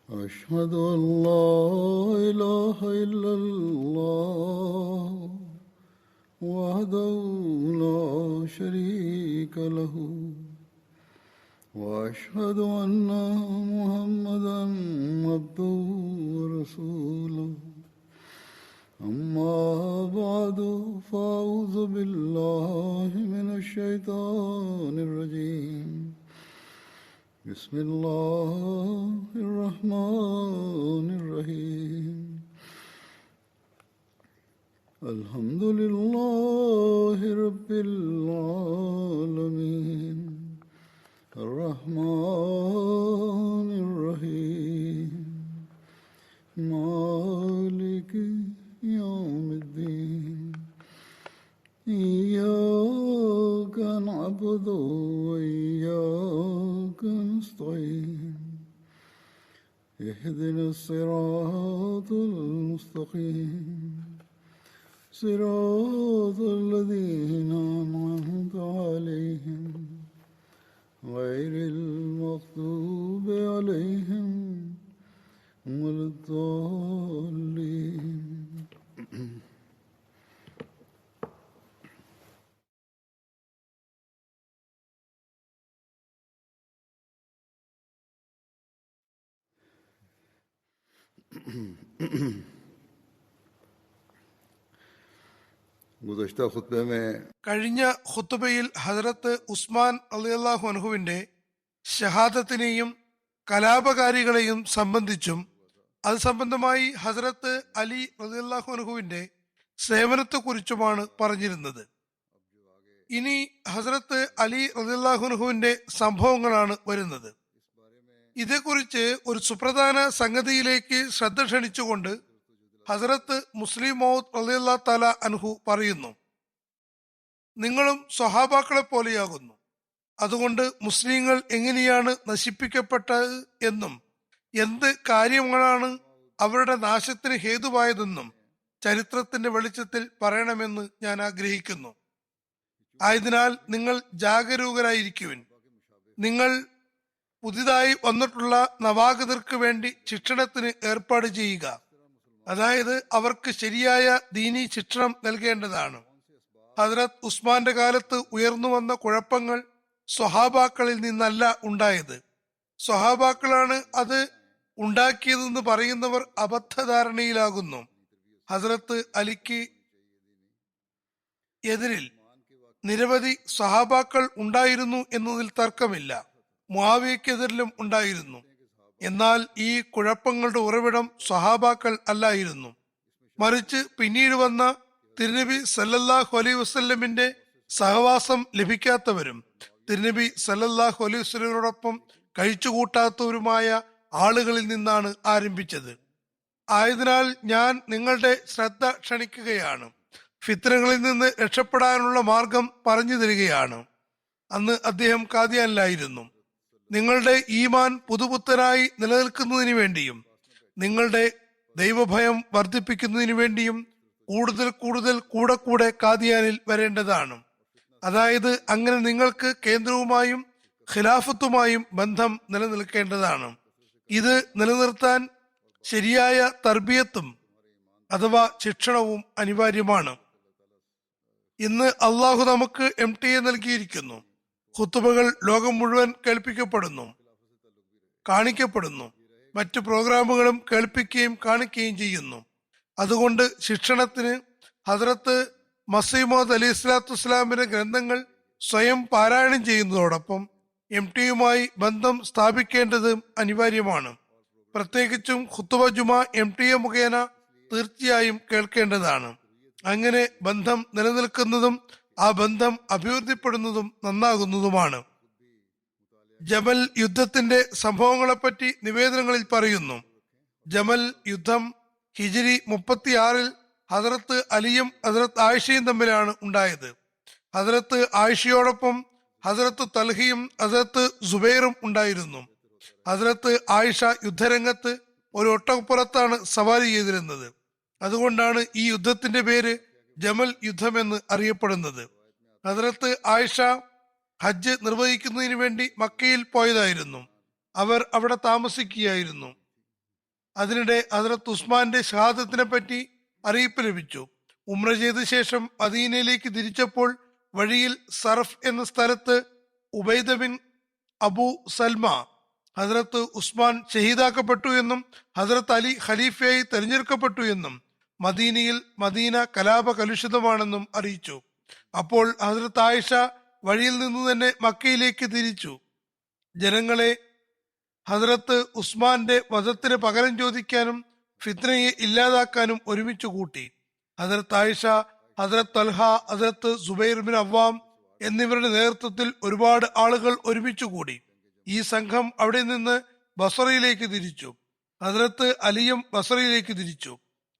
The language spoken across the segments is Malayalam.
أشهد أن لا إله إلا الله وحده لا شريك له وأشهد أن محمدا عبده ورسوله أما بعد فأعوذ بالله من الشيطان الرجيم بسم الله الرحمن الرحيم الحمد لله رب العالمين الرحمن الرحيم مالك يوم الدين إياك نعبد وإياك نستعين اهدنا الصراط المستقيم صراط الذين أنعمت عليهم غير المغضوب عليهم ولا الضالين. गुज़श्ता खुतबे में കഴിഞ്ഞ ഖുത്ബയിൽ ഹസ്രത്ത് ഉസ്മാൻ റളിയല്ലാഹു അൻഹുവിന്റെ ഷഹാദത്തിനെയും കലാപകാരികളെയും സംബന്ധിച്ചും അത് സംബന്ധമായി ഹസ്രത്ത് അലി റളിയല്ലാഹു അൻഹുവിന്റെ സേവനത്തെക്കുറിച്ചുമാണ് പറഞ്ഞിരുന്നത്. ഇനി ഹസ്രത്ത് അലി റളിയല്ലാഹു അൻഹുവിന്റെ സംഭവങ്ങളാണ് വരുന്നത്. ഇതേക്കുറിച്ച് ഒരു സുപ്രധാന സംഗതിയിലേക്ക് ശ്രദ്ധ ക്ഷണിച്ചുകൊണ്ട് ഹസ്രത്ത് മുസ്ലിം മൗദ് റളിയല്ലാഹു തആല അൻഹു പറയുന്നു, നിങ്ങളും സ്വഹാബാക്കളെ പോലെയാകുന്നു. അതുകൊണ്ട് മുസ്ലിങ്ങൾ എങ്ങനെയാണ് നശിപ്പിക്കപ്പെട്ടത് എന്നും എന്ത് കാര്യങ്ങളാണ് അവരുടെ നാശത്തിന് ഹേതുവായതെന്നും ചരിത്രത്തിന്റെ വെളിച്ചത്തിൽ പറയണമെന്ന് ഞാൻ ആഗ്രഹിക്കുന്നു. ആയതിനാൽ നിങ്ങൾ ജാഗരൂകരായിരിക്കുവിൻ. നിങ്ങൾ പുതിയതായി വന്നിട്ടുള്ള നവാഗതർക്ക് വേണ്ടി ശിക്ഷണത്തിന് ഏർപ്പാട് ചെയ്യുക. അതായത് അവർക്ക് ശരിയായ ദീനി ശിക്ഷണം നൽകേണ്ടതാണ്. ഹദ്രത്ത് ഉസ്മാന്റെ കാലത്ത് ഉയർന്നു വന്ന കുഴപ്പങ്ങൾ സ്വഹാബാക്കളിൽ നിന്നല്ല ഉണ്ടായത്. സ്വഹാബാക്കളാണ് അത് ഉണ്ടാക്കിയതെന്ന് പറയുന്നവർ അബദ്ധധാരണയിലാകുന്നു. ഹദ്രത്ത് അലിക്ക് എതിരിൽ നിരവധി സ്വഹാബാക്കൾ ഉണ്ടായിരുന്നു എന്നതിൽ തർക്കമില്ല. മുആവിയക്കെതിരിലും ഉണ്ടായിരുന്നു. എന്നാൽ ഈ കുഴപ്പങ്ങളുടെ ഉറവിടം സ്വഹാബാക്കൾ അല്ലായിരുന്നു. മറിച്ച് പിന്നീട് വന്ന തിരുനബി സല്ലല്ലാഹു അലൈഹി വസല്ലമിന്റെ സഹവാസം ലഭിക്കാത്തവരും തിരുനബി സല്ലല്ലാഹു അലൈഹി വസല്ലമയോടൊപ്പം കഴിച്ചുകൂട്ടാത്തവരുമായ ആളുകളിൽ നിന്നാണ് ആരംഭിച്ചത്. ആയതിനാൽ ഞാൻ നിങ്ങളുടെ ശ്രദ്ധ ക്ഷണിക്കുകയാണ്. ഫിത്നകളിൽ നിന്ന് രക്ഷപ്പെടാനുള്ള മാർഗം പറഞ്ഞു തരികയാണ്. അന്ന് അദ്ദേഹം ഖാദിയാനിലായിരുന്നു. നിങ്ങളുടെ ഈമാൻ പുതുപുത്തനായി നിലനിൽക്കുന്നതിന് വേണ്ടിയും നിങ്ങളുടെ ദൈവഭയം വർദ്ധിപ്പിക്കുന്നതിന് വേണ്ടിയും കൂടുതൽ കൂടുതൽ കൂടെ ഖാദിയാനിൽ വരേണ്ടതാണ്. അതായത് അങ്ങനെ നിങ്ങൾക്ക് കേന്ദ്രവുമായും ഖിലാഫത്തുമായും ബന്ധം നിലനിൽക്കേണ്ടതാണ്. ഇത് നിലനിർത്താൻ ശരിയായ തർബിയത്തും അഥവാ ശിക്ഷണവും അനിവാര്യമാണ്. ഇന്ന് അള്ളാഹു നമുക്ക് MTA നൽകിയിരിക്കുന്നു. ഖുതുബകൾ ലോകം മുഴുവൻ കേൾപ്പിക്കപ്പെടുന്നു, കാണിക്കപ്പെടുന്നു. മറ്റു പ്രോഗ്രാമുകളും കേൾപ്പിക്കുകയും കാണിക്കുകയും ചെയ്യുന്നു. അതുകൊണ്ട് ശിക്ഷണത്തിന് ഹദ്രത്ത് മസീഹ് മൗഊദ് അലൈഹി സ്വലാത്തു വസ്സലാമിന്റെ ഗ്രന്ഥങ്ങൾ സ്വയം പാരായണം ചെയ്യുന്നതോടൊപ്പം MTA ബന്ധം സ്ഥാപിക്കേണ്ടത് അനിവാര്യമാണ്. പ്രത്യേകിച്ചും ഖുതുബ ജുമാ MTA മുഖേന തീർച്ചയായും കേൾക്കേണ്ടതാണ്. അങ്ങനെ ബന്ധം നിലനിൽക്കുന്നതും ആ ബന്ധം അഭിവൃദ്ധിപ്പെടുന്നതും നന്നാകുന്നതുമാണ്. ജമൽ യുദ്ധത്തിന്റെ സംഭവങ്ങളെപ്പറ്റി നിവേദനങ്ങളിൽ പറയുന്നു. ജമൽ യുദ്ധം ഹിജ്രി 36 ഹദ്രത്ത് അലിയും ഹദ്രത്ത് ആയിഷയും തമ്മിലാണ് ഉണ്ടായത്. ഹദ്രത്ത് ആയിഷയോടൊപ്പം ഹദ്രത്ത് തൽഹയും ഹദ്രത്ത് സുബൈറും ഉണ്ടായിരുന്നു. ഹദ്രത്ത് ആയിഷ യുദ്ധരംഗത്ത് ഒരു ഒട്ടകപ്പുറത്താണ് സവാരി ചെയ്തിരുന്നത്. അതുകൊണ്ടാണ് ഈ യുദ്ധത്തിന്റെ പേര് ജമൽ യുദ്ധമെന്ന് അറിയപ്പെടുന്നത്. ഹദ്രത്ത് ആയിഷ ഹജ്ജ് നിർവഹിക്കുന്നതിന് വേണ്ടി മക്കയിൽ പോയതായിരുന്നു. അവർ അവിടെ താമസിക്കുകയായിരുന്നു. അതിനിടെ ഹദ്രത്ത് ഉസ്മാന്റെ ഷഹാദത്തിനെ പറ്റി അറിയിപ്പ് ലഭിച്ചു. ഉംറ ചെയ്ത ശേഷം മദീനയിലേക്ക് തിരിച്ചപ്പോൾ വഴിയിൽ സർഫ് എന്ന സ്ഥലത്ത് ഉബൈദ ബിൻ അബു സൽമ ഹദ്രത്ത് ഉസ്മാൻ ഷഹീദാക്കപ്പെട്ടു എന്നും ഹദ്രത്ത് അലി ഖലീഫയായി തെരഞ്ഞെടുക്കപ്പെട്ടു എന്നും മദീന കലാപ കലുഷിതമാണെന്നും അറിയിച്ചു. അപ്പോൾ ഹദ്രത്ത് ആയിഷ വഴിയിൽ നിന്ന് തന്നെ മക്കയിലേക്ക് തിരിച്ചു. ജനങ്ങളെ ഹദ്രത്ത് ഉസ്മാന്റെ വധത്തിന് പകരം ചോദിക്കാനും ഫിത്നയെ ഇല്ലാതാക്കാനും ഒരുമിച്ച് കൂട്ടി. ഹദ്രത്ത് ആയിഷ, ഹദ്രത്ത് തൽഹ, ഹദ്രത്ത് സുബൈർ ബിൻ അവ്വാം എന്നിവരുടെ നേതൃത്വത്തിൽ ഒരുപാട് ആളുകൾ ഒരുമിച്ച് കൂടി. ഈ സംഘം അവിടെ നിന്ന് ബസറയിലേക്ക് തിരിച്ചു. ഹദ്രത്ത് അലിയും ബസറയിലേക്ക് തിരിച്ചു.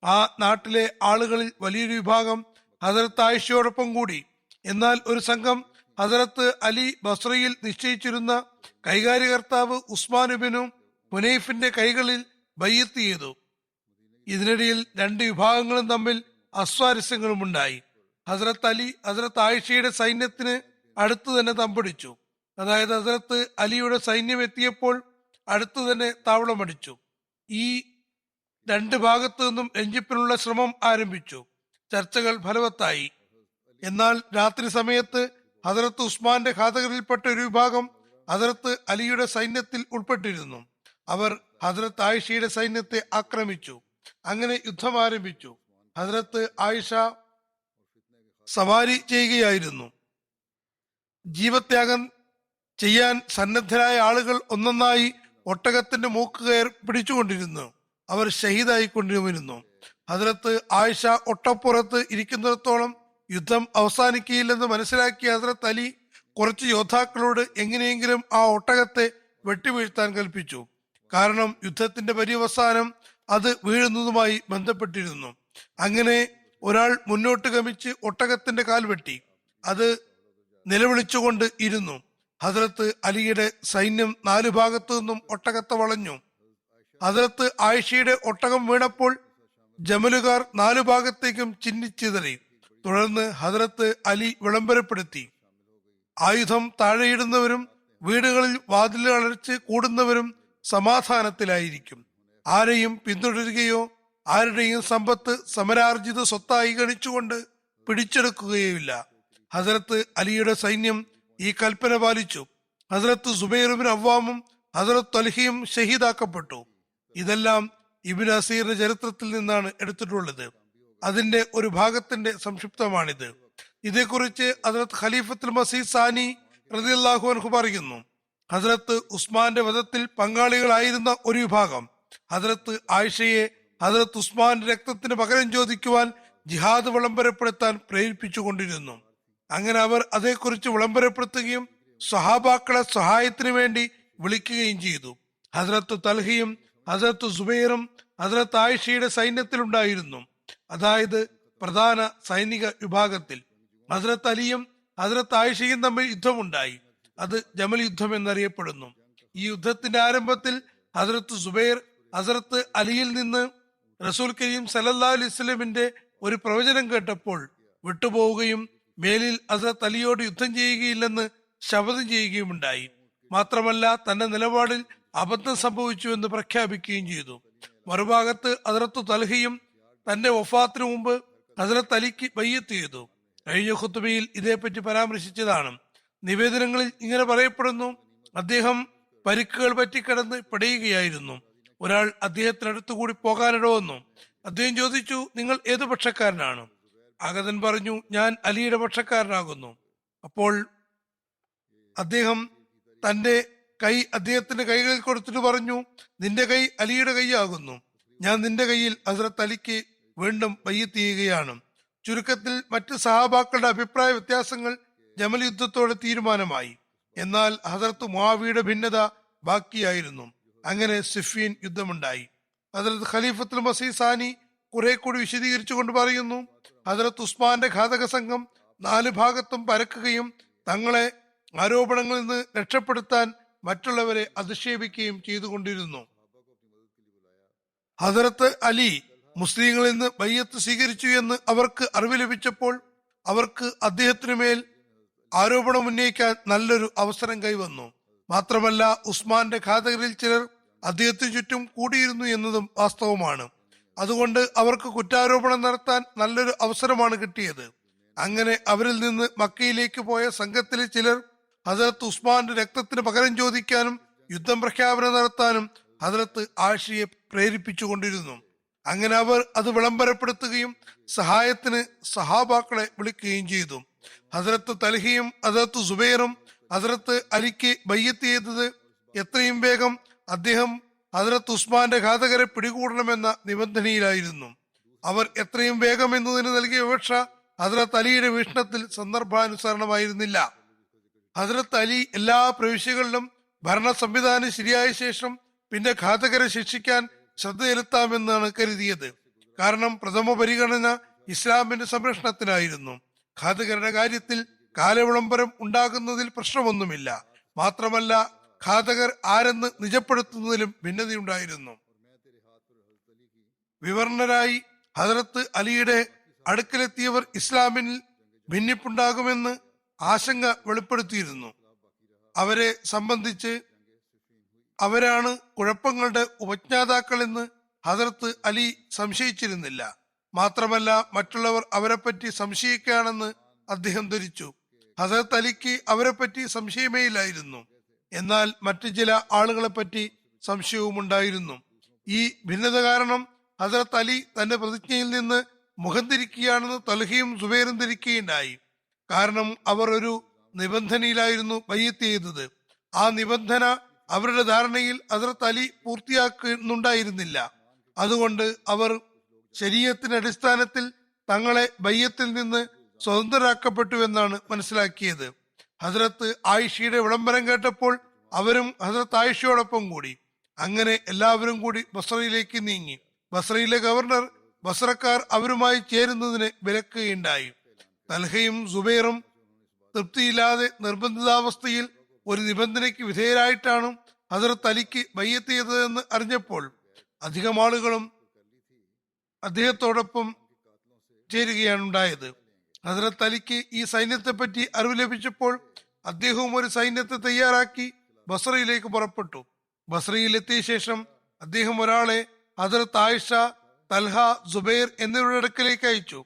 ആ നാട്ടിലെ ആളുകളിൽ വലിയൊരു വിഭാഗം ഹദ്രത്ത് ആയിഷയോടൊപ്പം കൂടി. എന്നാൽ ഒരു സംഘം ഹദ്രത്ത് അലി ബസ്രയിൽ നിശ്ചയിച്ചിരുന്ന കൈകാര്യകർത്താവ് ഉസ്മാനുബിനും ഹുനൈഫിന്റെ കൈകളിൽ ബയ്യത്ത് ചെയ്തു. ഇതിനിടയിൽ രണ്ട് വിഭാഗങ്ങളും തമ്മിൽ അസ്വാരസ്യങ്ങളും ഉണ്ടായി. ഹസ്രത്ത് അലി ഹസ്രത്ത് ആയിഷയുടെ സൈന്യത്തിന് അടുത്തു തന്നെ തമ്പടിച്ചു. അതായത് ഹസ്രത്ത് അലിയുടെ സൈന്യം എത്തിയപ്പോൾ അടുത്തു തന്നെ താവളമടിച്ചു. ഈ രണ്ട് ഭാഗത്തു നിന്നും രഞ്ജിപ്പിനുള്ള ശ്രമം ആരംഭിച്ചു. ചർച്ചകൾ ഫലവത്തായി. എന്നാൽ രാത്രി സമയത്ത് ഹദ്രത്ത് ഉസ്മാന്റെ ഘാതകരിൽപ്പെട്ട ഒരു വിഭാഗം ഹദ്രത്ത് അലിയുടെ സൈന്യത്തിൽ ഉൾപ്പെട്ടിരുന്നു. അവർ ഹദ്രത്ത് ആയിഷയുടെ സൈന്യത്തെ ആക്രമിച്ചു. അങ്ങനെ യുദ്ധം ആരംഭിച്ചു. ഹദ്രത്ത് ആയിഷ സവാരി ചെയ്യുകയായിരുന്നു. ജീവത്യാഗം ചെയ്യാൻ സന്നദ്ധരായ ആളുകൾ ഒന്നൊന്നായി ഒട്ടകത്തിന്റെ മൂക്ക് കയർ പിടിച്ചുകൊണ്ടിരുന്നു. അവർ ഷഹീദായിക്കൊണ്ടിരുന്നു. ഹദ്രത്ത് ആയിഷ ഒട്ടപ്പുറത്ത് ഇരിക്കുന്നിടത്തോളം യുദ്ധം അവസാനിക്കുകയില്ലെന്ന് മനസ്സിലാക്കിയ ഹദ്രത്ത് അലി കുറച്ച് യോദ്ധാക്കളോട് എങ്ങനെയെങ്കിലും ആ ഒട്ടകത്തെ വെട്ടിവീഴ്ത്താൻ കൽപ്പിച്ചു. കാരണം യുദ്ധത്തിന്റെ പര്യവസാനം അത് വീഴുന്നതുമായി ബന്ധപ്പെട്ടിരുന്നു. അങ്ങനെ ഒരാൾ മുന്നോട്ട് ഗമിച്ച് ഒട്ടകത്തിന്റെ കാൽ വെട്ടി. അത് നിലവിളിച്ചുകൊണ്ട് ഇരുന്നു. ഹദ്രത്ത് അലിയുടെ സൈന്യം നാലു ഭാഗത്തു നിന്നും ഒട്ടകത്തെ വളഞ്ഞു. ഹദ്രത്ത് ആയിഷയുടെ ഒട്ടകം വീണപ്പോൾ ജമലുകാർ നാലു ഭാഗത്തേക്കും ചിന്നിച്ചിതറി. തുടർന്ന് ഹദ്രത്ത് അലി വിളംബരപ്പെടുത്തി, ആയുധം താഴെയിടുന്നവരും വീടുകളിൽ വാതിലുകൾ അടച്ച് കൂടുന്നവരും സമാധാനത്തിലായിരിക്കും. ആരെയും പിന്തുടരുകയോ ആരുടെയും സമ്പത്ത് സമരാർജിത സ്വത്തായി ഗണിച്ചുകൊണ്ട് പിടിച്ചെടുക്കുകയുമില്ല. ഹദ്രത്ത് അലിയുടെ സൈന്യം ഈ കൽപ്പന പാലിച്ചു. ഹദ്രത്ത് സുബൈർ ബിൻ അവ്വാമും ഹദ്രത്ത് തൽഹയും ഷഹീദാക്കപ്പെട്ടു. ഇതെല്ലാം ഇബ്നു അസീറിന്റെ ചരിത്രത്തിൽ നിന്നാണ് എടുത്തിട്ടുള്ളത്. അതിന്റെ ഒരു ഭാഗത്തിന്റെ സംക്ഷിപ്തമാണിത്. ഇതേക്കുറിച്ച് ഹദ്രത്ത് ഖലീഫത്തുൽ മസീഹ് സാനി റളിയല്ലാഹു അൻഹു പറയുന്നു, ഹദ്രത്ത് ഉസ്മാന്റെ വധത്തിൽ പങ്കാളികളായിരുന്ന ഒരു വിഭാഗം ഹദ്രത്ത് ആയിഷയെ ഹദ്രത്ത് ഉസ്മാന്റെ രക്തത്തിന് പകരം ചോദിക്കുവാൻ ജിഹാദ് വിളംബരപ്പെടുത്താൻ പ്രേരിപ്പിച്ചുകൊണ്ടിരുന്നു. അങ്ങനെ അവർ അതേക്കുറിച്ച് വിളംബരപ്പെടുത്തുകയും സ്വഹാബാക്കളെ സഹായത്തിന് വേണ്ടി വിളിക്കുകയും ചെയ്തു. ഹദ്രത്ത് തൽഹയും ഹദ്രത്ത് സുബൈറും ഹദ്രത്ത് ആയിഷയുടെ സൈന്യത്തിലുണ്ടായിരുന്നു. അതായത് പ്രധാന സൈനിക വിഭാഗത്തിൽ. ഹദ്രത്ത് അലിയും ഹദ്രത്ത് ആയിഷയും തമ്മിൽ യുദ്ധമുണ്ടായി. അത് ജമൽ യുദ്ധം എന്നറിയപ്പെടുന്നു. ഈ യുദ്ധത്തിന്റെ ആരംഭത്തിൽ ഹദ്രത്ത് സുബൈർ ഹദ്രത്ത് അലിയിൽ നിന്ന് റസൂൽ കരീം സല്ലല്ലാഹു അലൈഹി വസല്ലമിന്റെ ഒരു പ്രവചനം കേട്ടപ്പോൾ വിട്ടുപോവുകയും മേലിൽ ഹദ്രത്ത് അലിയോട് യുദ്ധം ചെയ്യുകയില്ലെന്ന് ശപഥം ചെയ്യുകയുമുണ്ടായി. മാത്രമല്ല തന്റെ നിലപാടിൽ അബദ്ധം സംഭവിച്ചു എന്ന് പ്രഖ്യാപിക്കുകയും ചെയ്തു. മറുഭാഗത്ത് ഹദ്രത്ത് തൽഹയും തന്റെ വഫാത്തിന് മുമ്പ് ഹദ്രത്ത് അലിക്ക് ബയ്യത്ത് ചെയ്തു. കഴിഞ്ഞ ഖുത്ബയിൽ ഇതേപ്പറ്റി പരാമർശിച്ചതാണ്. നിവേദനങ്ങളിൽ ഇങ്ങനെ പറയപ്പെടുന്നു, അദ്ദേഹം പരിക്കുകൾ പറ്റിക്കിടന്ന് പിടയുകയായിരുന്നു. ഒരാൾ അദ്ദേഹത്തിനടുത്തുകൂടി പോകാനിട വന്നു. അദ്ദേഹം ചോദിച്ചു, നിങ്ങൾ ഏതു പക്ഷക്കാരനാണ്? ആഗതൻ പറഞ്ഞു, ഞാൻ അലിയുടെ പക്ഷക്കാരനാകുന്നു. അപ്പോൾ അദ്ദേഹം തന്റെ കൈ അദ്ദേഹത്തിന്റെ കൈകളിൽ കൊടുത്തിട്ട് പറഞ്ഞു, നിന്റെ കൈ അലിയുടെ കൈയാകുന്നു. ഞാൻ നിന്റെ കൈയിൽ ഹസ്രത്ത് അലിക്ക് വീണ്ടും ബയ്യത്ത് ചെയ്യുകയാണ്. ചുരുക്കത്തിൽ മറ്റ് സഹാബാക്കളുടെ അഭിപ്രായ വ്യത്യാസങ്ങൾ ജമൽ യുദ്ധത്തോടെ തീരുമാനമായി. എന്നാൽ ഹസ്രത്ത് മുആവിയുടെ ഭിന്നത ബാക്കിയായിരുന്നു. അങ്ങനെ സിഫീൻ യുദ്ധമുണ്ടായി. ഹസ്രത്ത് ഖലീഫത്തുൽ മസീഹ് സാനി കുറെ കൂടി വിശദീകരിച്ചുകൊണ്ട് പറയുന്നു, ഹസ്രത്ത് ഉസ്മാന്റെ ഘാതക സംഘം നാല് ഭാഗത്തും പരക്കുകയും തങ്ങളെ ആരോപണങ്ങളിൽ നിന്ന് രക്ഷപ്പെടുത്താൻ മറ്റുള്ളവരെ അധിക്ഷേപിക്കുകയും ചെയ്തുകൊണ്ടിരുന്നു. ഹസ്രത്ത് അലി മുസ്ലിങ്ങളിൽ നിന്ന് ബയ്യത്ത് സ്വീകരിച്ചു എന്ന് അവർക്ക് അറിവ് ലഭിച്ചപ്പോൾ അവർക്ക് അദ്ദേഹത്തിനു മേൽ ആരോപണം ഉന്നയിക്കാൻ നല്ലൊരു അവസരം കൈവന്നു. മാത്രമല്ല ഉസ്മാന്റെ ഘാതകരിൽ ചിലർ അദ്ദേഹത്തിന് ചുറ്റും കൂടിയിരുന്നു എന്നതും വാസ്തവമാണ്. അതുകൊണ്ട് അവർക്ക് കുറ്റാരോപണം നടത്താൻ നല്ലൊരു അവസരമാണ് കിട്ടിയത്. അങ്ങനെ അവരിൽ നിന്ന് മക്കയിലേക്ക് പോയ സംഘത്തിലെ ചിലർ ഹസരത്ത് ഉസ്മാന്റെ രക്തത്തിന് പകരം ചോദിക്കാനും യുദ്ധം പ്രഖ്യാപനം നടത്താനും ഹസരത്ത് ആയിഷയെ പ്രേരിപ്പിച്ചുകൊണ്ടിരുന്നു. അങ്ങനെ അവർ അത് വിളംബരപ്പെടുത്തുകയും സഹായത്തിന് സഹാബാക്കളെ വിളിക്കുകയും ചെയ്തു. ഹസരത്ത് തൽഹയും ഹസരത്ത് സുബൈറും ഹസരത്ത് അലിക്ക് ബയ്യത്ത് ചെയ്തത് എത്രയും വേഗം അദ്ദേഹം ഹസരത്ത് ഉസ്മാന്റെ ഘാതകരെ പിടികൂടണമെന്ന നിബന്ധനയിലായിരുന്നു. അവർ എത്രയും വേഗം എന്നതിന് നൽകിയ വിവക്ഷ ഹസരത്ത് അലിയുടെ വീക്ഷണത്തിൽ സന്ദർഭാനുസരണമായിരുന്നില്ല. ഹസരത്ത് അലി എല്ലാ പ്രവിശ്യകളിലും ഭരണ സംവിധാനം ശരിയായ ശേഷം പിന്നെ ഘാതകരെ ശിക്ഷിക്കാൻ ശ്രദ്ധ ചെലുത്താമെന്നാണ് കരുതിയത്. കാരണം പ്രഥമ പരിഗണന ഇസ്ലാമിന്റെ സംരക്ഷണത്തിനായിരുന്നു. ഘാതകരുടെ കാര്യത്തിൽ കാലവിളംബരം ഉണ്ടാകുന്നതിൽ പ്രശ്നമൊന്നുമില്ല. മാത്രമല്ല ഘാതകർ ആരെന്ന് നിജപ്പെടുത്തുന്നതിലും ഭിന്നതയുണ്ടായിരുന്നു. വിവരണരായി ഹസരത്ത് അലിയുടെ അടുക്കലെത്തിയവർ ഇസ്ലാമിൽ ഭിന്നിപ്പുണ്ടാകുമെന്ന് ആശങ്ക വെളിപ്പെടുത്തിയിരുന്നു. അവരെ സംബന്ധിച്ച് അവരാണ് കുഴപ്പങ്ങളുടെ ഉപജ്ഞാതാക്കളെന്ന് ഹസരത്ത് അലി സംശയിച്ചിരുന്നില്ല. മാത്രമല്ല മറ്റുള്ളവർ അവരെപ്പറ്റി സംശയിക്കുകയാണെന്ന് അദ്ദേഹം ധരിച്ചു. ഹസരത്ത് അലിക്ക് അവരെപ്പറ്റി സംശയമേയില്ലായിരുന്നു. എന്നാൽ മറ്റു ചില ആളുകളെ പറ്റി സംശയവുമുണ്ടായിരുന്നു. ഈ ഭിന്നത കാരണം ഹസരത്ത് അലി തന്റെ പ്രതിജ്ഞയിൽ നിന്ന് മുഖം തിരിക്കുകയാണെന്ന് തൽഹയും സുബൈറും ധരിക്കുകയുണ്ടായി. കാരണം അവർ ഒരു നിബന്ധനയിലായിരുന്നു ബയ്യത്ത് ചെയ്തത്. ആ നിബന്ധന അവരുടെ ധാരണയിൽ ഹസരത്ത് അലി പൂർത്തിയാക്കുന്നുണ്ടായിരുന്നില്ല. അതുകൊണ്ട് അവർ ശരീഅത്തിന്റെ അടിസ്ഥാനത്തിൽ തങ്ങളെ ബയ്യത്തിൽ നിന്ന് സ്വതന്ത്രരാക്കപ്പെട്ടുവെന്നാണ് മനസ്സിലാക്കിയത്. ഹസരത്ത് ആയിഷയുടെ വിളംബരം കേട്ടപ്പോൾ അവരും ഹസരത്ത് ആയിഷയോടൊപ്പം കൂടി. അങ്ങനെ എല്ലാവരും കൂടി ബസ്രയിലേക്ക് നീങ്ങി. ബസ്രയിലെ ഗവർണർ ബസ്രക്കാർ അവരുമായി ചേരുന്നതിന് വിലക്കുകയുണ്ടായി. തൽഹയും സുബൈറും തൃപ്തിയില്ലാതെ നിർബന്ധിതാവസ്ഥയിൽ ഒരു നിബന്ധനയ്ക്ക് വിധേയരായിട്ടാണ് ഹസരത്ത് അലിക്ക് ബയ്യത്ത് ചെയ്തതെന്ന് അറിഞ്ഞപ്പോൾ അധികം ആളുകളും അദ്ദേഹത്തോടൊപ്പം ചേരുകയാണ് ഉണ്ടായത്. ഹസരത്ത് അലിക്ക് ഈ സൈന്യത്തെ പറ്റി അറിവ് ലഭിച്ചപ്പോൾ അദ്ദേഹവും ഒരു സൈന്യത്തെ തയ്യാറാക്കി ബസ്രയിലേക്ക് പുറപ്പെട്ടു. ബസ്രയിൽ എത്തിയ ശേഷം അദ്ദേഹം ഒരാളെ ഹസരത്ത് ആയിഷ, തൽഹ, സുബൈർ എന്നിവരുടെ അടുക്കലേക്ക് അയച്ചു.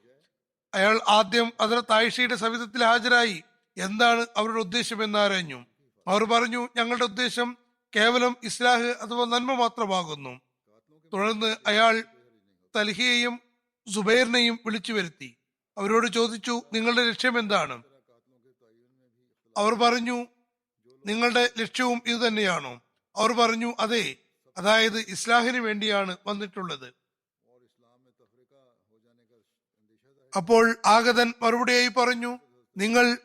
അയാൾ ആദ്യം ഹസരത്ത് ആയിഷയുടെ സവിധത്തിൽ ഹാജരായി എന്താണ് അവരുടെ ഉദ്ദേശം എന്ന് അറിഞ്ഞു. അവർ പറഞ്ഞു, ഞങ്ങളുടെ ഉദ്ദേശം കേവലം ഇസ്ലാഹ് അഥവാ നന്മ മാത്രമാകുന്നു. തുടർന്ന് അയാൾ തൽഹയെയും സുബൈറിനെയും വിളിച്ചു വരുത്തി. അവരോട് ചോദിച്ചു, നിങ്ങളുടെ ലക്ഷ്യം എന്താണ്? അവർ പറഞ്ഞു, നിങ്ങളുടെ ലക്ഷ്യവും ഇത് തന്നെയാണോ? അവർ പറഞ്ഞു, അതെ, അതായത് ഇസ്ലാഹിന് വേണ്ടിയാണ് വന്നിട്ടുള്ളത്. അപ്പോൾ ആഗതൻ മറുപടിയായി പറഞ്ഞു, നിങ്ങൾ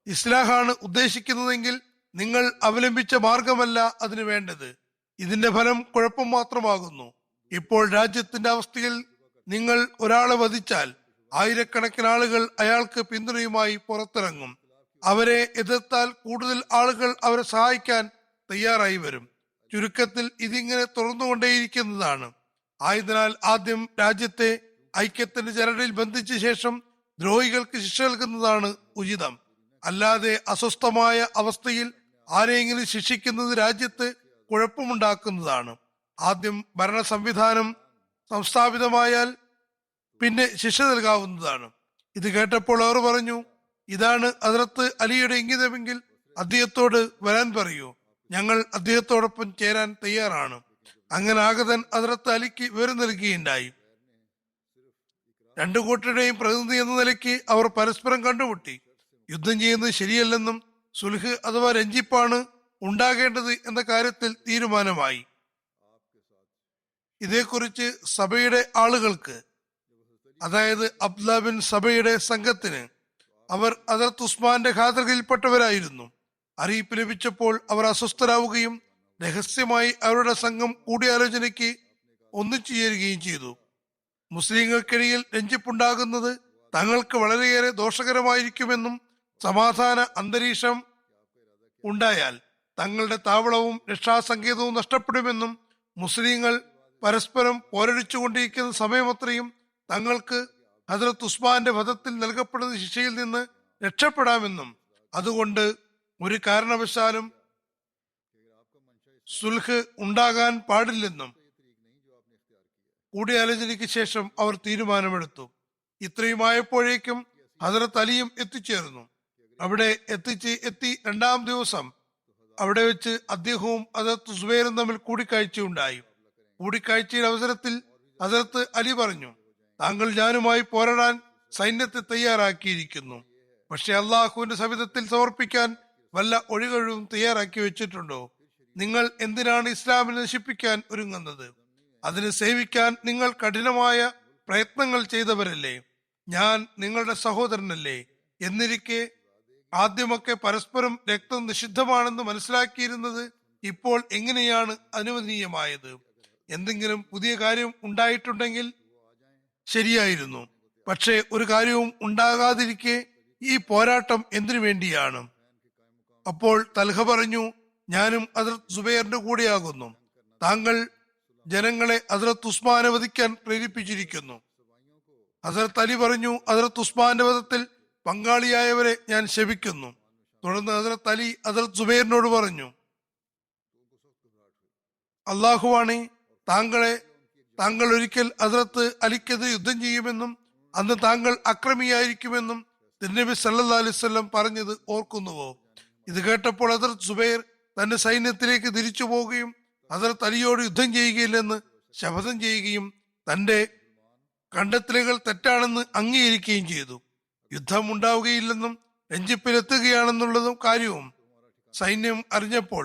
ഇസ്ലാഹാണ് ഉദ്ദേശിക്കുന്നതെങ്കിൽ നിങ്ങൾ അവലംബിച്ച മാർഗമല്ല അതിന് വേണ്ടത്. ഇതിന്റെ ഫലം കുഴപ്പം മാത്രമാകുന്നു. ഇപ്പോൾ രാജ്യത്തിന്റെ അവസ്ഥയിൽ നിങ്ങൾ ഒരാളെ വധിച്ചാൽ ആയിരക്കണക്കിന് ആളുകൾ അയാൾക്ക് പിന്തുണയുമായി പുറത്തിറങ്ങും. അവരെ എതിർത്താൽ കൂടുതൽ ആളുകൾ അവരെ സഹായിക്കാൻ തയ്യാറായി വരും. ചുരുക്കത്തിൽ ഇതിങ്ങനെ തുറന്നുകൊണ്ടേയിരിക്കുന്നതാണ്. ആയതിനാൽ ആദ്യം രാജ്യത്തെ ഐക്യത്തിന്റെ ചരടിൽ ബന്ധിച്ച ശേഷം ദ്രോഹികൾക്ക് ശിക്ഷ നൽകുന്നതാണ് ഉചിതം. അല്ലാതെ അസ്വസ്ഥമായ അവസ്ഥയിൽ ആരെങ്കിലും ശിക്ഷിക്കുന്നത് രാജ്യത്ത് കുഴപ്പമുണ്ടാക്കുന്നതാണ്. ആദ്യം ഭരണ സംവിധാനം സംസ്ഥാപിതമായാൽ പിന്നെ ശിക്ഷ നൽകാവുന്നതാണ്. ഇത് കേട്ടപ്പോൾ അവർ പറഞ്ഞു, ഇതാണ് ഹസരത്ത് അലിയുടെ ഇംഗിതമെങ്കിൽ അദ്ദേഹത്തോട് വരാൻ പറയൂ, ഞങ്ങൾ അദ്ദേഹത്തോടൊപ്പം ചേരാൻ തയ്യാറാണ്. അങ്ങനെ ആഗതൻ ഹസരത്ത് അലിക്ക് വിവരം നൽകുകയുണ്ടായി. രണ്ടു കൂട്ടരുടെയും പ്രതിനിധി എന്ന നിലയ്ക്ക് അവർ പരസ്പരം കണ്ടുമുട്ടി. യുദ്ധം ചെയ്യുന്നത് ശരിയല്ലെന്നും സുൽഹ് അഥവാ രഞ്ജിപ്പാണ് ഉണ്ടാകേണ്ടത് എന്ന കാര്യത്തിൽ തീരുമാനമായി. ഇതേക്കുറിച്ച് സഭയുടെ ആളുകൾക്ക്, അതായത് അബ്ദുല്ല ബിൻ സബയുടെ സംഘത്തിന്, അവർ ഹദരത്ത് ഉസ്മാന്റെ ഘാതകരിൽപ്പെട്ടവരായിരുന്നു, അറിയിപ്പ് ലഭിച്ചപ്പോൾ അവർ അസ്വസ്ഥരാവുകയും രഹസ്യമായി അവരുടെ സംഘം കൂടിയാലോചനയ്ക്ക് ഒന്നിച്ചു ചേരുകയും ചെയ്തു. മുസ്ലിങ്ങൾക്കിടയിൽ രഞ്ജിപ്പുണ്ടാകുന്നത് തങ്ങൾക്ക് വളരെയേറെ ദോഷകരമായിരിക്കുമെന്നും സമാധാന അന്തരീക്ഷം ഉണ്ടായാൽ തങ്ങളുടെ താവളവും രക്ഷാസങ്കേതവും നഷ്ടപ്പെടുമെന്നും മുസ്ലിങ്ങൾ പരസ്പരം പോരടിച്ചുകൊണ്ടിരിക്കുന്ന സമയമത്രയും തങ്ങൾക്ക് ഹദരത്ത് ഉസ്മാന്റെ വധത്തിൽ നൽകപ്പെടുന്ന ശിക്ഷയിൽ നിന്ന് രക്ഷപ്പെടാമെന്നും അതുകൊണ്ട് ഒരു കാരണവശാലും സുൽഹ് ഉണ്ടാകാൻ പാടില്ലെന്നും കൂടിയാലോചനയ്ക്ക് ശേഷം അവർ തീരുമാനമെടുത്തു. ഇത്രയുമായപ്പോഴേക്കും ഹസരത്ത് അലിയും എത്തിച്ചേർന്നു. അവിടെ എത്തി രണ്ടാം ദിവസം അവിടെ വെച്ച് അദ്ദേഹവും ഹസരത്ത് സുബൈറും തമ്മിൽ കൂടിക്കാഴ്ചയുണ്ടായി. കൂടിക്കാഴ്ചയുടെ അവസരത്തിൽ ഹസരത്ത് അലി പറഞ്ഞു, താങ്കൾ ഞാനുമായി പോരാടാൻ സൈന്യത്തെ തയ്യാറാക്കിയിരിക്കുന്നു. പക്ഷെ അള്ളാഹുവിന്റെ സവിധത്തിൽ സമർപ്പിക്കാൻ വല്ല ഒഴികഴിവും തയ്യാറാക്കി വെച്ചിട്ടുണ്ടോ? നിങ്ങൾ എന്തിനാണ് ഇസ്ലാമിനെ നശിപ്പിക്കാൻ ഒരുങ്ങുന്നത്? അതിനെ സേവിക്കാൻ നിങ്ങൾ കഠിനമായ പ്രയത്നങ്ങൾ ചെയ്തവരല്ലേ? ഞാൻ നിങ്ങളുടെ സഹോദരനല്ലേ? എന്നിരിക്കെ ആദ്യമൊക്കെ പരസ്പരം രക്തം നിഷിദ്ധമാണെന്ന് മനസ്സിലാക്കിയിരുന്നത് ഇപ്പോൾ എങ്ങനെയാണ് അനുവദനീയമായത്? എന്തെങ്കിലും പുതിയ കാര്യം ഉണ്ടായിട്ടുണ്ടെങ്കിൽ ശരിയായിരുന്നു. പക്ഷേ ഒരു കാര്യവും ഉണ്ടാകാതിരിക്കെ ഈ പോരാട്ടം എന്തിനു വേണ്ടിയാണ്? അപ്പോൾ തൽഹ പറഞ്ഞു, ഞാനും ഹസ്രത്ത് സുബൈറിന്റെ കൂടെയാകുന്നു. താങ്കൾ ജനങ്ങളെ ഹസ്രത്ത് ഉസ്മാനെ വധിക്കാൻ പ്രേരിപ്പിച്ചിരിക്കുന്നു. ഹസ്രത്ത് അലി പറഞ്ഞു, ഹസ്രത്ത് ഉസ്മാന്റെ വധത്തിൽ പങ്കാളിയായവരെ ഞാൻ ശപിക്കുന്നു. തുടർന്ന് ഹസ്രത്ത് അലി ഹസ്രത്ത് സുബൈറിനോട് പറഞ്ഞു, അള്ളാഹുവാണേ, താങ്കൾ ഒരിക്കൽ ഹസ്രത്ത് അലിക്കെതിരെ യുദ്ധം ചെയ്യുമെന്നും അന്ന് താങ്കൾ അക്രമിയായിരിക്കുമെന്നും തിരുനബി സല്ലല്ലാഹു അലൈഹി വസല്ലം പറഞ്ഞത് ഓർക്കുന്നുവോ? ഇത് കേട്ടപ്പോൾ ഹസ്രത്ത് സുബൈർ തന്റെ സൈന്യത്തിലേക്ക് തിരിച്ചു പോവുകയും ഹസ്രത്ത് അലിയോട് യുദ്ധം ചെയ്യുകയില്ലെന്ന് ശപഥം ചെയ്യുകയും തന്റെ കണ്ടെത്തലുകൾ തെറ്റാണെന്ന് അംഗീകരിക്കുകയും ചെയ്തു. യുദ്ധം ഉണ്ടാവുകയില്ലെന്നും രഞ്ജിപ്പിലെത്തുകയാണെന്നുള്ളതും കാര്യവും സൈന്യം അറിഞ്ഞപ്പോൾ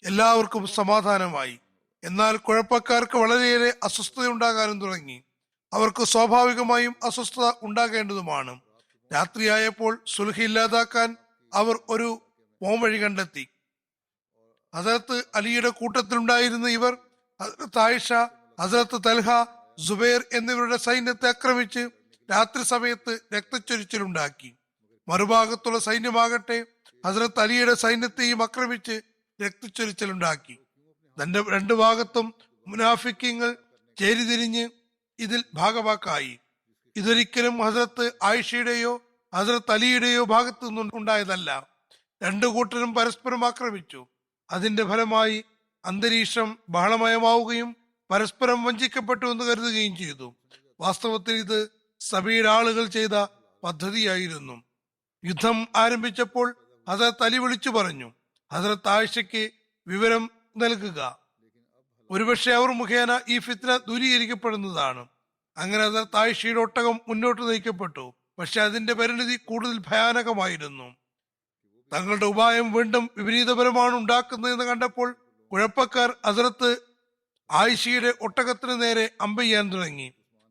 എല്ലാവർക്കും സമാധാനമായി. എന്നാൽ കുഴപ്പക്കാർക്ക് വളരെയേറെ അസ്വസ്ഥത ഉണ്ടാകാനും തുടങ്ങി. അവർക്ക് സ്വാഭാവികമായും അസ്വസ്ഥത ഉണ്ടാകേണ്ടതുമാണ്. രാത്രിയായപ്പോൾ സുൽഹ് ഇല്ലാതാക്കാൻ അവർ ഒരു പോംവഴി കണ്ടെത്തി. ഹസരത്ത് അലിയുടെ കൂട്ടത്തിലുണ്ടായിരുന്ന ഇവർ ഹസരത്ത് ആയിഷ, ഹസരത്ത് തൽഹ, സുബൈർ എന്നിവരുടെ സൈന്യത്തെ ആക്രമിച്ച് രാത്രി സമയത്ത് രക്തച്ചൊരിച്ചിലുണ്ടാക്കി. മറുഭാഗത്തുള്ള സൈന്യമാകട്ടെ ഹസരത്ത് അലിയുടെ സൈന്യത്തെയും ആക്രമിച്ച് രക്തച്ചൊരിച്ചിലുണ്ടാക്കി. തന്റെ രണ്ടു ഭാഗത്തും മുനാഫിക്കീങ്ങൾ ചേരിതിരിഞ്ഞ് ഇതിൽ ഭാഗവാക്കായി. ഇതൊരിക്കലും ഹസരത്ത് ആയിഷയുടെയോ ഹസരത്ത് അലിയുടെയോ ഭാഗത്തു നിന്നുണ്ടായതല്ല. രണ്ടു കൂട്ടരും പരസ്പരം ആക്രമിച്ചു. അതിന്റെ ഫലമായി അന്തരീക്ഷം ബഹളമയമാവുകയും പരസ്പരം വഞ്ചിക്കപ്പെട്ടു എന്ന് കരുതുകയും ചെയ്തു. വാസ്തവത്തിൽ ഇത് സഭയുടെ ആളുകൾ ചെയ്ത പദ്ധതിയായിരുന്നു. യുദ്ധം ആരംഭിച്ചപ്പോൾ ഹസരത്ത് അലി വിളിച്ചു പറഞ്ഞു, ഹസരത്ത് ആയിഷയ്ക്ക് വിവരം നൽകുക. ഒരുപക്ഷെ അവർ മുഖേന ഈ ഫിത്ന ദൂരീകരിക്കപ്പെടുന്നതാണ്. അങ്ങനെ ഹസരത്ത് ആയിഷയുടെ ഒട്ടകം മുന്നോട്ട് നയിക്കപ്പെട്ടു. പക്ഷെ അതിന്റെ പരിണിതി കൂടുതൽ ഭയാനകമായിരുന്നു. തങ്ങളുടെ ഉപായം വീണ്ടും വിപരീതപരമാണ് ഉണ്ടാക്കുന്നതെന്ന് കണ്ടപ്പോൾ കുഴപ്പക്കാർ ഹസരത്ത് ആയിഷയുടെ ഒട്ടകത്തിന് നേരെ അമ്പെയ്യാൻ തുടങ്ങി.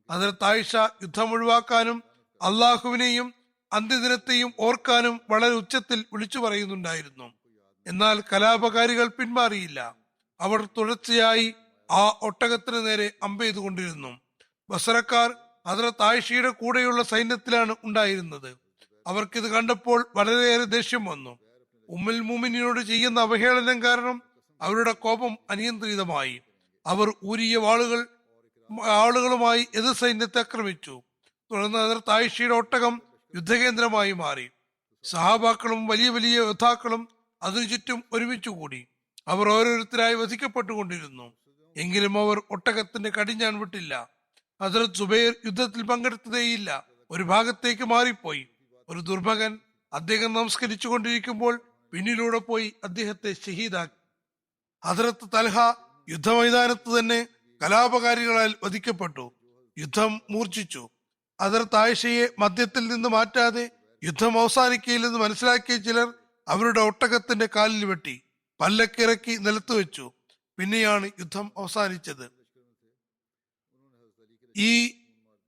ഹസരത്ത് ആയിഷ യുദ്ധം ഒഴിവാക്കാനും അള്ളാഹുവിനെയും അന്ത്യദിനത്തെയും ഓർക്കാനും വളരെ ഉച്ചത്തിൽ വിളിച്ചു പറയുന്നുണ്ടായിരുന്നു. എന്നാൽ കലാപകാരികൾ പിന്മാറിയില്ല. അവർ തുടർച്ചയായി ആ ഒട്ടകത്തിന് നേരെ അമ്പെയ്തുകൊണ്ടിരുന്നു. ബസറക്കാർ ഹസരത്ത് ആയിഷയുടെ കൂടെയുള്ള സൈന്യത്തിലാണ് ഉണ്ടായിരുന്നത്. അവർക്കിത് കണ്ടപ്പോൾ വളരെയേറെ ദേഷ്യം വന്നു. ഉമ്മുൽ മുഅ്മിനീനോട് ചെയ്യുന്ന അവഹേളനം കാരണം അവരുടെ കോപം അനിയന്ത്രിതമായി. അവർ ഊരിയ ആളുകളുമായി എതിർ സൈന്യത്തെ ആക്രമിച്ചു. തുടർന്ന് ഹസരത്ത് ആയിഷയുടെ ഒട്ടകം യുദ്ധകേന്ദ്രമായി മാറി. സഹാബാക്കളും വലിയ വലിയ യോദ്ധാക്കളും അതിനു ചുറ്റും ഒരുമിച്ചു കൂടി. അവർ ഓരോരുത്തരായി വധിക്കപ്പെട്ടുകൊണ്ടിരുന്നു. എങ്കിലും അവർ ഒട്ടകത്തിന്റെ കടിഞ്ഞാൻ വിട്ടില്ല. ഹസരത്ത് സുബൈർ യുദ്ധത്തിൽ പങ്കെടുത്തതേയില്ല. ഒരു ഭാഗത്തേക്ക് മാറിപ്പോയി. ഒരു ദുർഭകൻ അദ്ദേഹം നമസ്കരിച്ചു കൊണ്ടിരിക്കുമ്പോൾ പിന്നിലൂടെ പോയി അദ്ദേഹത്തെ ഷഹീദാക്കി. ഹസരത്ത് തൽഹ യുദ്ധമൈതാനത്ത് തന്നെ കലാപകാരികളാൽ വധിക്കപ്പെട്ടു. യുദ്ധം മൂർച്ഛിച്ചു. ഹസരത്ത് ആയിഷയെ മധ്യത്തിൽ നിന്ന് മാറ്റാതെ യുദ്ധം അവസാനിക്കയില്ലെന്ന് മനസ്സിലാക്കിയ ചിലർ അവരുടെ ഒട്ടകത്തിന്റെ കാലിൽ വെട്ടി പല്ലക്കിറക്കി നിലത്ത് വെച്ചു. പിന്നെയാണ് യുദ്ധം അവസാനിച്ചത്. ഈ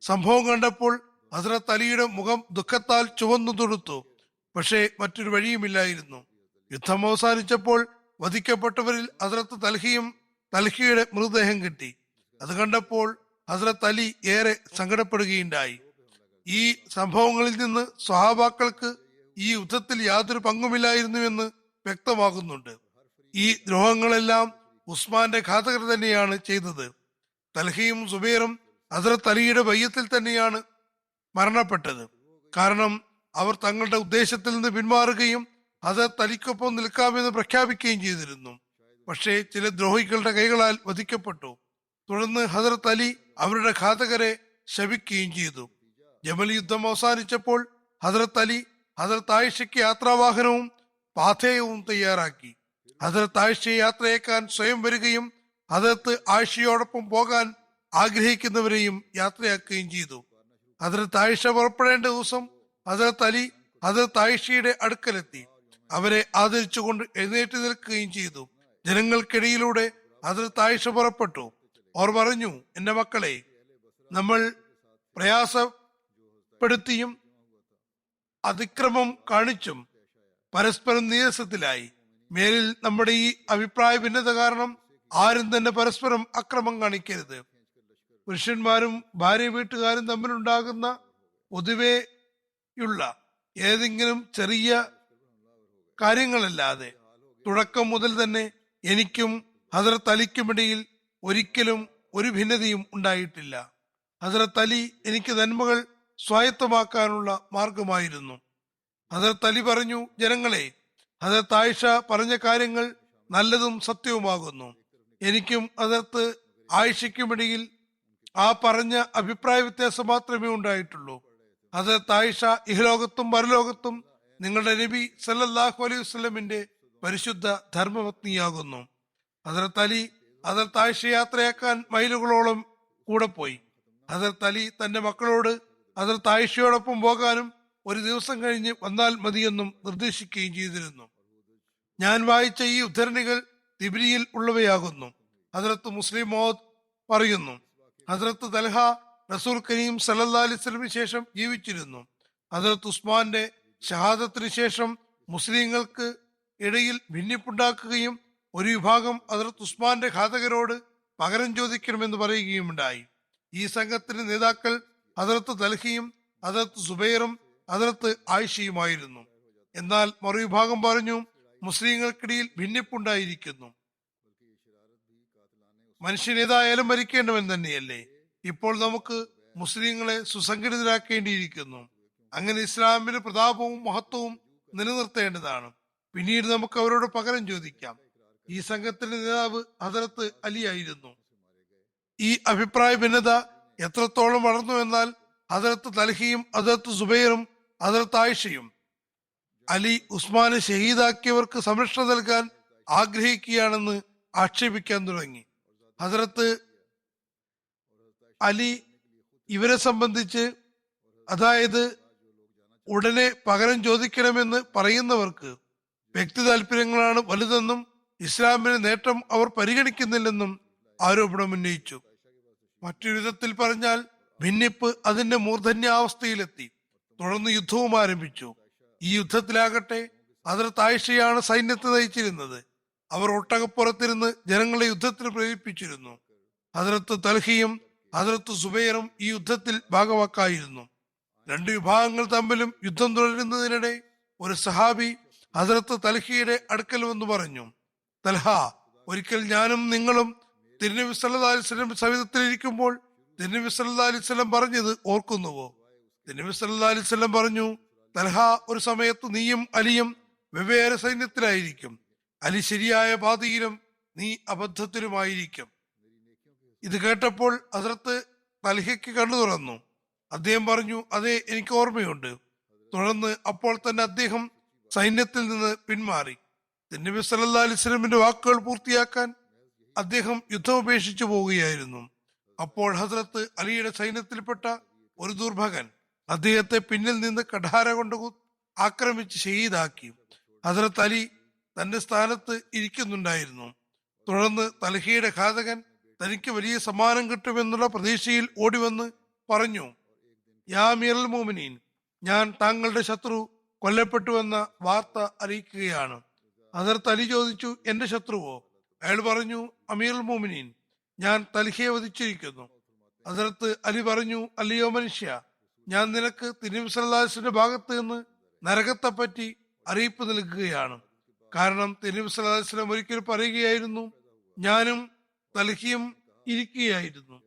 സംഭവം കണ്ടപ്പോൾ ഹസരത്ത് അലിയുടെ മുഖം ദുഃഖത്താൽ ചുവന്നു തൊടുത്തു. പക്ഷേ മറ്റൊരു വഴിയുമില്ലായിരുന്നു. യുദ്ധം അവസാനിച്ചപ്പോൾ വധിക്കപ്പെട്ടവരിൽ ഹസരത്ത് തൽഹയുടെ മൃതദേഹം കിട്ടി. അത് കണ്ടപ്പോൾ ഹസരത്ത് അലി ഏറെ സങ്കടപ്പെടുകയുണ്ടായി. ഈ സംഭവങ്ങളിൽ നിന്ന് സ്വഹാബാക്കൾക്ക് ഈ യുദ്ധത്തിൽ യാതൊരു പങ്കുമില്ലായിരുന്നുവെന്ന് വ്യക്തമാകുന്നുണ്ട്. ഈ ദ്രോഹങ്ങളെല്ലാം ഉസ്മാന്റെ ഘാതകർ തന്നെയാണ് ചെയ്തത്. തൽഹയും സുബൈറും ഹസരത്ത് അലിയുടെ ബയ്യത്തിൽ തന്നെയാണ് മരണപ്പെട്ടത്. കാരണം അവർ തങ്ങളുടെ ഉദ്ദേശത്തിൽ നിന്ന് പിന്മാറുകയും ഹസരത്ത് അലിക്കൊപ്പം നിൽക്കാമെന്ന് പ്രഖ്യാപിക്കുകയും ചെയ്തിരുന്നു. പക്ഷേ ചില ദ്രോഹികളുടെ കൈകളാൽ വധിക്കപ്പെട്ടു. തുടർന്ന് ഹദരത്ത് അലി അവരുടെ ഘാതകരെ ശപിക്കുകയും ചെയ്തു. ജമൽ യുദ്ധം അവസാനിച്ചപ്പോൾ ഹദരത്ത് അലി ഹദരത്ത് ആയിഷയ്ക്ക് യാത്രാവാഹനവും പാഥേയവും തയ്യാറാക്കി. ഹദരത്ത് ആയിഷയെ യാത്രയേക്കാൻ സ്വയം വരികയും ഹദരത്ത് ആയിഷയോടൊപ്പം പോകാൻ ആഗ്രഹിക്കുന്നവരെയും യാത്രയാക്കുകയും ചെയ്തു. ഹദരത്ത് ആയിഷ പുറപ്പെടേണ്ട ദിവസം ഹദരത്ത് അലി ഹദരത്ത് ആയിഷയുടെ അടുക്കലെത്തി അവരെ ആദരിച്ചുകൊണ്ട് എഴുന്നേറ്റ് നിൽക്കുകയും ചെയ്തു. ജനങ്ങൾക്കിടയിലൂടെ ഹദരത്ത് ആയിഷ പുറപ്പെട്ടു. അവർ പറഞ്ഞു, എന്റെ മക്കളെ, നമ്മൾ പ്രയാസപ്പെടുത്തിയും അതിക്രമം കാണിച്ചും പരസ്പരം നീരസത്തിലായി. മേലിൽ നമ്മുടെ ഈ അഭിപ്രായ ഭിന്നത കാരണം ആരും തന്നെ പരസ്പരം അക്രമം കാണിക്കരുത്. പുരുഷന്മാരും ഭാര്യ വീട്ടുകാരും തമ്മിലുണ്ടാകുന്ന പൊതുവെയുള്ള ഏതെങ്കിലും ചെറിയ കാര്യങ്ങളല്ലാതെ തുടക്കം മുതൽ തന്നെ എനിക്കും ഹദരത്ത് അലിക്കുമിടയിൽ ഒരിക്കലും ഒരു ഭിന്നതയും ഉണ്ടായിട്ടില്ല. ഹദരത്ത് അലി എനിക്ക് നന്മകൾ സ്വായത്തമാക്കാനുള്ള മാർഗമായിരുന്നു. ഹദരത്ത് അലി പറഞ്ഞു, ജനങ്ങളെ, ഹദരത്ത് ആയിഷ പറഞ്ഞ കാര്യങ്ങൾ നല്ലതും സത്യവുമാകുന്നു. എനിക്കും ഹദരത്ത് ആയിഷയ്ക്കുമിടയിൽ ആ പറഞ്ഞ അഭിപ്രായ വ്യത്യാസം മാത്രമേ ഉണ്ടായിട്ടുള്ളൂ. ഹദരത്ത് ആയിഷ ഇഹലോകത്തും പരലോകത്തും നിങ്ങളുടെ നബി സല്ലല്ലാഹു അലൈഹി വസല്ലമിന്റെ പരിശുദ്ധ ധർമ്മപത്നിയാകുന്നു. ഹദരത്ത് അലി ഹദരത്ത് ആയിഷ യാത്രയാക്കാൻ മൈലുകളോളം കൂടെ പോയി. ഹദരത്ത് അലി തന്റെ മക്കളോട് ഹദരത്ത് ആയിഷയോടൊപ്പം പോകാനും ഒരു ദിവസം കഴിഞ്ഞ് വന്നാൽ മതിയെന്നും നിർദ്ദേശിക്കുകയും ചെയ്തിരുന്നു. ഞാൻ വായിച്ച ഈ ഉദ്ധരണികൾ തിബ്രിയിൽ ഉള്ളവയാകുന്നു. ഹദരത്ത് മുസ്ലിം മൗദ് പറയുന്നു, ഹദരത്ത് തൽഹ റസൂൽ കരീം സല്ലല്ലാഹു അലൈഹി വസല്ലമിന് ശേഷം ജീവിച്ചിരുന്നു. ഹദരത്ത് ഉസ്മാന്റെ ഷഹാദത്തിന് ശേഷം മുസ്ലിങ്ങൾക്ക് ഇടയിൽ ഭിന്നിപ്പുണ്ടാക്കുകയും ഒരു വിഭാഗം ഹദരത്ത് ഉസ്മാന്റെ ഘാതകരോട് പകരം ചോദിക്കണമെന്ന് പറയുകയുമുണ്ടായി. ഈ സംഘത്തിന്റെ നേതാക്കൾ ഹദരത്ത് തൽഹയും ഹദരത്ത് സുബൈറും ഹദരത്ത് ആയിഷയുമായിരുന്നു. എന്നാൽ മറുവിഭാഗം പറഞ്ഞു, മുസ്ലിങ്ങൾക്കിടയിൽ ഭിന്നിപ്പുണ്ടായിരിക്കുന്നു. മനുഷ്യനേതായാലും മരിക്കേണ്ടവൻ തന്നെയല്ലേ. ഇപ്പോൾ നമുക്ക് മുസ്ലിങ്ങളെ സുസംഘടിതരാക്കേണ്ടിയിരിക്കുന്നു. അങ്ങനെ ഇസ്ലാമിന്റെ പ്രതാപവും മഹത്വവും നിലനിർത്തേണ്ടതാണ്. പിന്നീട് നമുക്ക് അവരോട് പകരം ചോദിക്കാം. ഈ സംഘത്തിന്റെ നേതാവ് ഹദരത്ത് അലി ആയിരുന്നു. ഈ അഭിപ്രായ ഭിന്നത എത്രത്തോളം വളർന്നു എന്നാൽ ഹദരത്ത് തൽഹയും ഹദരത്ത് സുബൈറും ഹദരത്ത് ആയിഷയും അലി ഉസ്മാനെ ഷഹീദാക്കിയവർക്ക് സംരക്ഷണം നൽകാൻ ആഗ്രഹിക്കുകയാണെന്ന് ആക്ഷേപിക്കാൻ തുടങ്ങി. ഹദരത്ത് അലി ഇവരെ സംബന്ധിച്ച്, അതായത് ഉടനെ പകരം ചോദിക്കണമെന്ന് പറയുന്നവർക്ക് വ്യക്തി താല്പര്യങ്ങളാണ് വലുതെന്നും ഇസ്ലാമിന്റെ നേട്ടം അവർ പരിഗണിക്കുന്നില്ലെന്നും ആരോപണം ഉന്നയിച്ചു. മറ്റൊരു വിധത്തിൽ പറഞ്ഞാൽ ഭിന്നിപ്പ് അതിന്റെ മൂർധന്യാവസ്ഥയിലെത്തി. തുടർന്ന് യുദ്ധവും ആരംഭിച്ചു. ഈ യുദ്ധത്തിലാകട്ടെ ഹദരത്ത് ആയിഷയാണ് സൈന്യത്തെ നയിച്ചിരുന്നത്. അവർ ഒട്ടകപ്പുറത്തിരുന്ന് ജനങ്ങളെ യുദ്ധത്തിന് പ്രേരിപ്പിച്ചിരുന്നു. ഹദരത്ത് തൽഹയും ഹദരത്ത് സുബൈറും ഈ യുദ്ധത്തിൽ ഭാഗവാക്കായിരുന്നു. രണ്ടു വിഭാഗങ്ങൾ തമ്മിലും യുദ്ധം തുടരുന്നതിനിടെ ഒരു സഹാബി ഹദരത്ത് തൽഹയുടെ അടുക്കൽ വന്ന് പറഞ്ഞു, തൽഹ, ഒരിക്കൽ ഞാനും നിങ്ങളും തിരുനബി സല്ലല്ലാഹു അലൈഹി വസല്ലം സവിധത്തിലിരിക്കുമ്പോൾ തിരുനബി സല്ലല്ലാഹു അലൈഹി വസല്ലം പറഞ്ഞത് ഓർക്കുന്നുവോ? തിരുനബി സല്ലല്ലാഹു അലൈഹി വസല്ലം പറഞ്ഞു, തൽഹ, ഒരു സമയത്ത് നീയും അലിയും വെവ്വേറെ സൈന്യത്തിലായിരിക്കും. അലി ശരിയായ പാതയിലും നീ അബദ്ധത്തിലുമായിരിക്കും. ഇത് കേട്ടപ്പോൾ ഹദരത്ത് തൽഹയ്ക്ക് കണ്ണു തുറന്നു. അദ്ദേഹം പറഞ്ഞു, അതെ, എനിക്ക് ഓർമ്മയുണ്ട്. തുടർന്ന് അപ്പോൾ തന്നെ അദ്ദേഹം സൈന്യത്തിൽ നിന്ന് പിന്മാറി. നബി സല്ലല്ലാഹു അലൈഹി വസല്ലമിന്റെ വാക്കുകൾ പൂർത്തിയാക്കാൻ അദ്ദേഹം യുദ്ധം ഉപേക്ഷിച്ചു പോവുകയായിരുന്നു. അപ്പോൾ ഹസ്രത്ത് അലിയുടെ സൈന്യത്തിൽപ്പെട്ട ഒരു ദുർഭകൻ അദ്ദേഹത്തെ പിന്നിൽ നിന്ന് കഠാര കൊണ്ട് ആക്രമിച്ച് ഷഹീദാക്കി. ഹസ്രത്ത് അലി തന്റെ സ്ഥാനത്ത് ഇരിക്കുന്നുണ്ടായിരുന്നു. തുടർന്ന് തൽഹയുടെ ഘാതകൻ തനിക്ക് വലിയ സമ്മാനം കിട്ടുമെന്നുള്ള പ്രതീക്ഷയിൽ ഓടിവന്ന് പറഞ്ഞു, യാ അമീറുൽ മുഅ്മിനീൻ, ഞാൻ താങ്കളുടെ ശത്രു കൊല്ലപ്പെട്ടുവെന്ന വാർത്ത അറിയിക്കുകയാണ്. ഹസ്രത്ത് അലി ചോദിച്ചു, എന്റെ ശത്രുവോ? അയാൾ പറഞ്ഞു, അമീറുൽ മുഅ്മിനീൻ, ഞാൻ തൽഹയെ വധിച്ചിരിക്കുന്നു. ഹസ്രത്ത് അലി പറഞ്ഞു, അല്ലയോ മനുഷ്യ, ഞാൻ നിനക്ക് തിരുനബി സല്ലല്ലാഹു അലൈഹി വസല്ലം ഭാഗത്ത് നിന്ന് നരകത്തെപ്പറ്റി അറിയിപ്പ് നൽകുകയാണ്. കാരണം തിരുനബി സല്ലല്ലാഹു അലൈഹി വസല്ലം ഒരിക്കൽ പറയുകയായിരുന്നു, ഞാനും തൽഹയും ഇരിക്കുകയായിരുന്നു.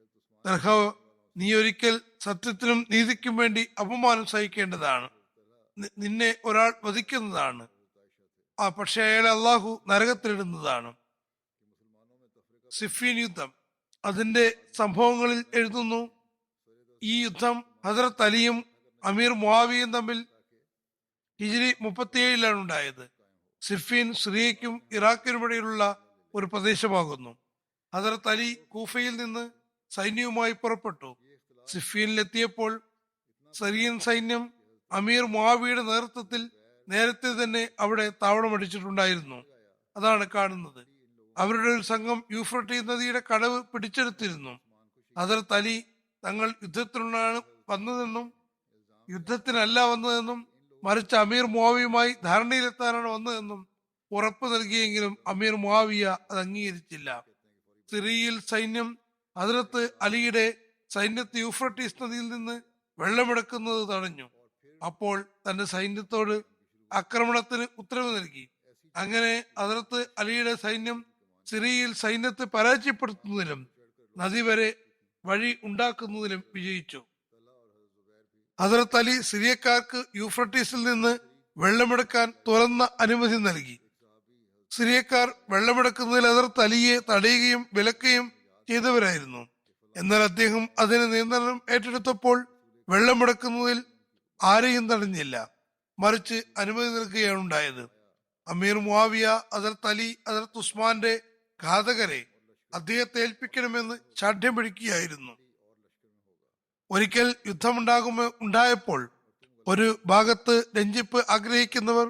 തൽഹ, നീ ഒരിക്കൽ സത്യത്തിനും നീതിക്കും വേണ്ടി അപമാനം സഹിക്കേണ്ടതാണ്. നിന്നെ ഒരാൾ വധിക്കുന്നതാണ്, പക്ഷെ അയാളെ അള്ളാഹു നരകത്തിലിടുന്നതാണ്. സിഫീൻ യുദ്ധം അതിന്റെ സംഭവങ്ങളിൽ എഴുതുന്നു. ഈ യുദ്ധം ഹസ്രത്ത് അലിയും അമീർ മുആവിയയും തമ്മിൽ ഹിജ്രി 37 ഉണ്ടായത്. സിഫീൻ സിറിയയ്ക്കും ഇറാഖിനുമിടയിലുള്ള ഒരു പ്രദേശമാകുന്നു. ഹസ്രത്ത് അലി കൂഫയിൽ നിന്ന് സൈന്യവുമായി പുറപ്പെട്ടു. സിഫീനിലെത്തിയപ്പോൾ സിറിയൻ സൈന്യം അമീർ മുആവിയുടെ നേതൃത്വത്തിൽ നേരത്തെ തന്നെ അവിടെ താവളമടിച്ചിട്ടുണ്ടായിരുന്നു. അതാണ് കാണുന്നത്. അവരുടെ ഒരു സംഘം യൂഫ്രട്ടീസ് നദിയുടെ കടവ് പിടിച്ചെടുത്തിരുന്നു. ഹസ്രത്ത് അലി തങ്ങൾ യുദ്ധത്തിനാണ് വന്നതെന്നും യുദ്ധത്തിനല്ല വന്നതെന്നും മറിച്ച് അമീർ മുആവിയുമായി ധാരണയിലെത്താനാണ് വന്നതെന്നും ഉറപ്പ് നൽകിയെങ്കിലും അമീർ മുആവിയ അത് അംഗീകരിച്ചില്ല. സിറിയയിൽ സൈന്യം ഹസ്രത്ത് അലിയുടെ സൈന്യത്തെ യൂഫ്രട്ടീസ് നദിയിൽ നിന്ന് വെള്ളമെടുക്കുന്നത് തടഞ്ഞു. അപ്പോൾ തന്റെ സൈന്യത്തോട് ആക്രമണത്തിന് ഉത്തരവ് നൽകി. അങ്ങനെ ഹസ്രത്ത് അലിയുടെ സൈന്യം സിറിയയിൽ സൈന്യത്തെ പരാജയപ്പെടുത്തുന്നതിലും നദി വരെ വഴി ഉണ്ടാക്കുന്നതിലും വിജയിച്ചു. ഹസ്രത്ത് അലി സിറിയക്കാർക്ക് യൂഫ്രട്ടീസിൽ നിന്ന് വെള്ളമെടുക്കാൻ തുറന്ന അനുമതി നൽകി. സിറിയക്കാർ വെള്ളമെടുക്കുന്നതിൽ ഹസ്രത്ത് അലിയെ തടയുകയും വിലക്കുകയും ചെയ്തവരായിരുന്നു. എന്നാൽ അദ്ദേഹം അതിന് നിയന്ത്രണം ഏറ്റെടുത്തപ്പോൾ വെള്ളമെടുക്കുന്നതിൽ ആരെയും തടഞ്ഞില്ല, മറിച്ച് അനുമതി നൽകുകയാണ് ഉണ്ടായത്. അമീർ മുആവിയ ഹസ്രത്ത് അലി ഹസ്രത്ത് ഉസ്മാന്റെ ഘാതകരെ അദ്ദേഹത്തെ ഏൽപ്പിക്കണമെന്ന് ശാഠ്യം പിടിക്കുകയായിരുന്നു. ഒരിക്കൽ ഉണ്ടായപ്പോൾ ഒരു ഭാഗത്ത് രഞ്ജിപ്പ് ആഗ്രഹിക്കുന്നവർ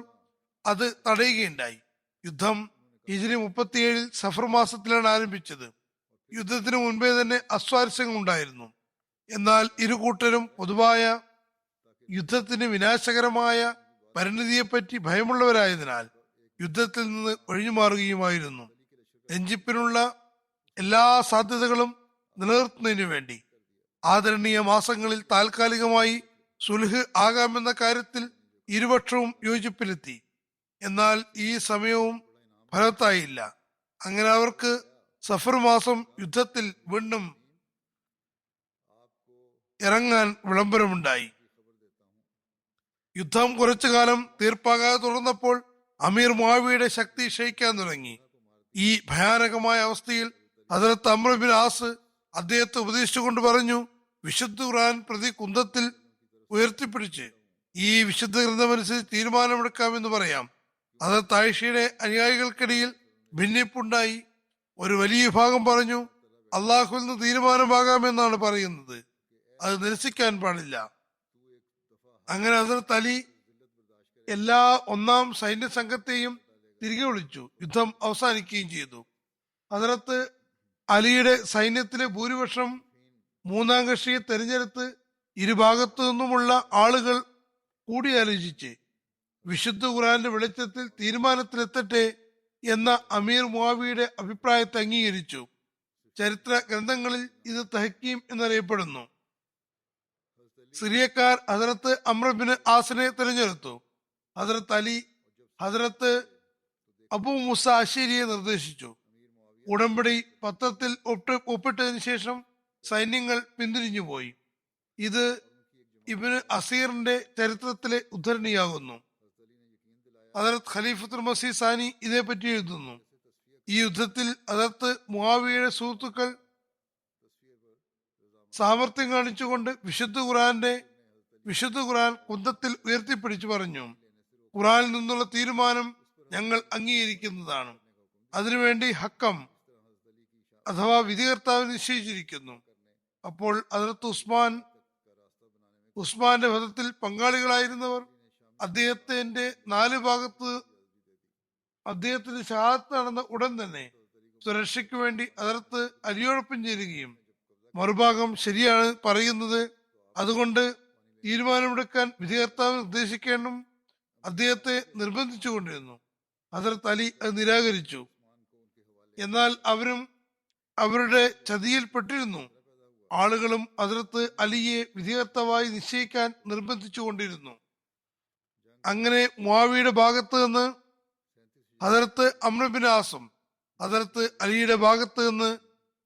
അത് തടയുകയുണ്ടായി. യുദ്ധം ഹിജ്രി 37 സഫർ മാസത്തിലാണ് ആരംഭിച്ചത്. യുദ്ധത്തിന് മുൻപേ തന്നെ അസ്വാരസ്യങ്ങൾ ഉണ്ടായിരുന്നു. എന്നാൽ ഇരു കൂട്ടരും പൊതുവായ യുദ്ധത്തിന് വിനാശകരമായ പരിണിതിയെപ്പറ്റി ഭയമുള്ളവരായതിനാൽ യുദ്ധത്തിൽ നിന്ന് ഒഴിഞ്ഞു മാറുകയുമായിരുന്നു. രഞ്ജിപ്പിനുള്ള എല്ലാ സാധ്യതകളും നിലനിർത്തുന്നതിനു വേണ്ടി ആദരണീയ മാസങ്ങളിൽ താൽക്കാലികമായി സുൽഹ് ആകാമെന്ന കാര്യത്തിൽ ഇരുപക്ഷവും യോജിപ്പിലെത്തി. എന്നാൽ ഈ സമയവും ഫലത്തായില്ല. അങ്ങനെ അവർക്ക് സഫർ മാസം യുദ്ധത്തിൽ വീണ്ടും ഇറങ്ങാൻ വിളംബരമുണ്ടായി. യുദ്ധം കുറച്ചു കാലം തീർപ്പാകാതെ തുടർന്നപ്പോൾ അമീർ മുആവിയുടെ ശക്തി ക്ഷയിക്കാൻ തുടങ്ങി. ഈ ഭയാനകമായ അവസ്ഥയിൽ ഹസ്രത്ത് അംർ ബിൻ ആസ് അദ്ദേഹത്തെ ഉപദേശിച്ചുകൊണ്ട് പറഞ്ഞു, വിശുദ്ധ ഖുർആൻ പ്രതി കുന്തത്തിൽ ഉയർത്തിപ്പിടിച്ച് ഈ വിശുദ്ധ ഗ്രന്ഥമനുസരിച്ച് തീരുമാനമെടുക്കാമെന്ന് പറയാം. ഹസ്രത്ത് ആയിഷയുടെ അനുയായികൾക്കിടയിൽ ഭിന്നിപ്പുണ്ടായി. ഒരു വലിയ വിഭാഗം പറഞ്ഞു, അള്ളാഹുവിൽ നിന്ന് തീരുമാനമാകാമെന്നാണ് പറയുന്നത്, അത് നിരസിക്കാൻ പാടില്ല. അങ്ങനെ ഹസ്രത്ത് അലി എല്ലാ ഒന്നാം സൈന്യ സംഘത്തെയും തിരികെ വിളിച്ചു. യുദ്ധം അവസാനിക്കുകയും ചെയ്തു. ഹസ്രത്ത് അലിയുടെ സൈന്യത്തിലെ ഭൂരിപക്ഷം മൂന്നാം കക്ഷിയെ തെരഞ്ഞെടുത്ത് ഇരുഭാഗത്തു നിന്നുമുള്ള ആളുകൾ കൂടിയാലോചിച്ച് വിശുദ്ധ ഖുർആന്റെ വെളിച്ചത്തിൽ തീരുമാനത്തിലെത്തട്ടെ എന്ന അമീർ മുആവിയുടെ അഭിപ്രായത്തെ അംഗീകരിച്ചു. ചരിത്ര ഗ്രന്ഥങ്ങളിൽ ഇത് തഹക്കീം എന്നറിയപ്പെടുന്നു. സിറിയക്കാർ ഹസ്രത്ത് അംർ ബിൻ ആസിനെ തിരഞ്ഞെടുത്തു. ഹസ്രത്ത് അലി ഹസ്രത്ത് അബൂ മൂസ അശ്ശരിയെ നിർദ്ദേശിച്ചു. ഉടമ്പടി പത്രത്തിൽ ഒപ്പിട്ടതിനു ശേഷം സൈന്യങ്ങൾ പിന്തിരിഞ്ഞുപോയി. ഇത് ഇബ്നു അസീറിന്റെ ചരിത്രത്തിലെ ഉദ്ധരണിയാകുന്നു. ഹസ്രത്ത് ഖലീഫത്തുൽ മസീഹ് സാനി ഇതേപ്പറ്റി എഴുതുന്നു. ഈ യുദ്ധത്തിൽ ഹസ്രത്ത് മുആവിയയുടെ സുഹൃത്തുക്കൾ സാമർത്ഥ്യം കാണിച്ചുകൊണ്ട് വിശുദ്ധ ഖുർആൻ കുന്തത്തിൽ ഉയർത്തിപ്പിടിച്ചു പറഞ്ഞു, ഖുർആനിൽ നിന്നുള്ള തീരുമാനം ഞങ്ങൾ അംഗീകരിക്കുന്നതാണ്. അതിനുവേണ്ടി ഹക്കം അഥവാ വിധികർത്താവ് നിശ്ചയിച്ചിരിക്കുന്നു. അപ്പോൾ ഹസ്രത്ത് ഉസ്മാന്റെ വധത്തിൽ പങ്കാളികളായിരുന്നവർ അദ്ദേഹത്തിന്റെ 4 ഭാഗത്ത് അദ്ദേഹത്തിന്റെ ഷഹാദത്ത് നടന്ന ഉടൻ തന്നെ സുരക്ഷയ്ക്ക് വേണ്ടി ഹസ്രത്ത് അലിയോടൊപ്പം ചേരുകയും മറുഭാഗം ശരിയാണ് പറയുന്നത്, അതുകൊണ്ട് തീരുമാനമെടുക്കാൻ വിധികർത്താവ് നിർദ്ദേശിക്കേണ്ടും അദ്ദേഹത്തെ നിർബന്ധിച്ചുകൊണ്ടിരുന്നു. ഹസ്രത്ത് അലി അത് നിരാകരിച്ചു. എന്നാൽ അവരും അവരുടെ ചതിയിൽപ്പെട്ടിരുന്നു. ആളുകളും ഹസ്രത്ത് അലിയെ വിധികർത്താവായി നിശ്ചയിക്കാൻ നിർബന്ധിച്ചുകൊണ്ടിരുന്നു. അങ്ങനെ മുആവിയുടെ ഭാഗത്ത് നിന്ന് ഹസ്രത്ത് അംർ ബിൻ ആസും ഹസ്രത്ത് അലിയുടെ ഭാഗത്ത് നിന്ന്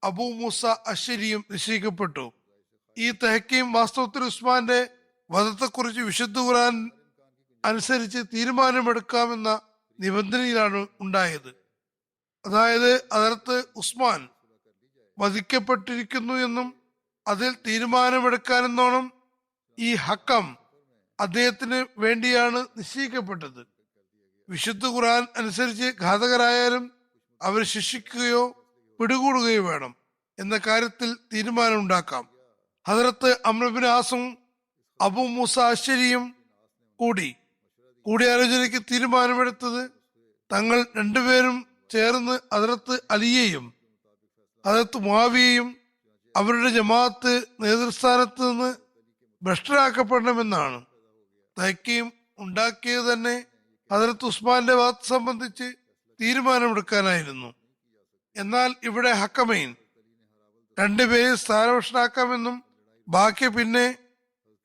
അബൂ മൂസ അശ്ശരിയും നിശ്ചയിക്കപ്പെട്ടു. ഈ തഹക്കീം വാസ്തവത്തിൽ ഉസ്മാന്റെ വധത്തെക്കുറിച്ച് വിശുദ്ധ ഖുർആൻ അനുസരിച്ച് തീരുമാനമെടുക്കാമെന്ന നിബന്ധനയിലാണ് ഉണ്ടായത്. അതായത് ഹസ്രത്ത് ഉസ്മാൻ വധിക്കപ്പെട്ടിരിക്കുന്നു എന്നും അതിൽ തീരുമാനമെടുക്കാനെന്നോണം ഈ ഹക്കം അദ്ദേഹത്തിന് വേണ്ടിയാണ് നിശ്ചയിക്കപ്പെട്ടത്. വിശുദ്ധ ഖുർആൻ അനുസരിച്ച് ഘാതകരായാലും അവർ ശിക്ഷിക്കുകയോ പിടികൂടുകയോ വേണം എന്ന കാര്യത്തിൽ തീരുമാനമുണ്ടാക്കാം. ഹദരത്ത് അംർ ഇബ്നു ആസും അബൂ മൂസ അശ്ശരിയും കൂടിയാലോചനയ്ക്ക് തീരുമാനമെടുത്തത് തങ്ങൾ രണ്ടുപേരും ചേർന്ന് ഹദരത്ത് അലിയെയും ഹദരത്ത് മുആവിയയും അവരുടെ ജമാഅത്ത് നേതൃസ്ഥാനത്ത് നിന്ന് ഭ്രഷ്ടരാക്കപ്പെടണമെന്നാണ്. തഹ്കീം ഉണ്ടാക്കിയത് തന്നെ ഹദരത്ത് ഉസ്മാന്റെ വാദത്തെ സംബന്ധിച്ച് തീരുമാനമെടുക്കാനായിരുന്നു. എന്നാൽ ഇവിടെ ഹക്കമൈൻ രണ്ടുപേരെ സ്ഥാനഭ്രഷ്ടനാക്കാമെന്നും ബാക്കി പിന്നെ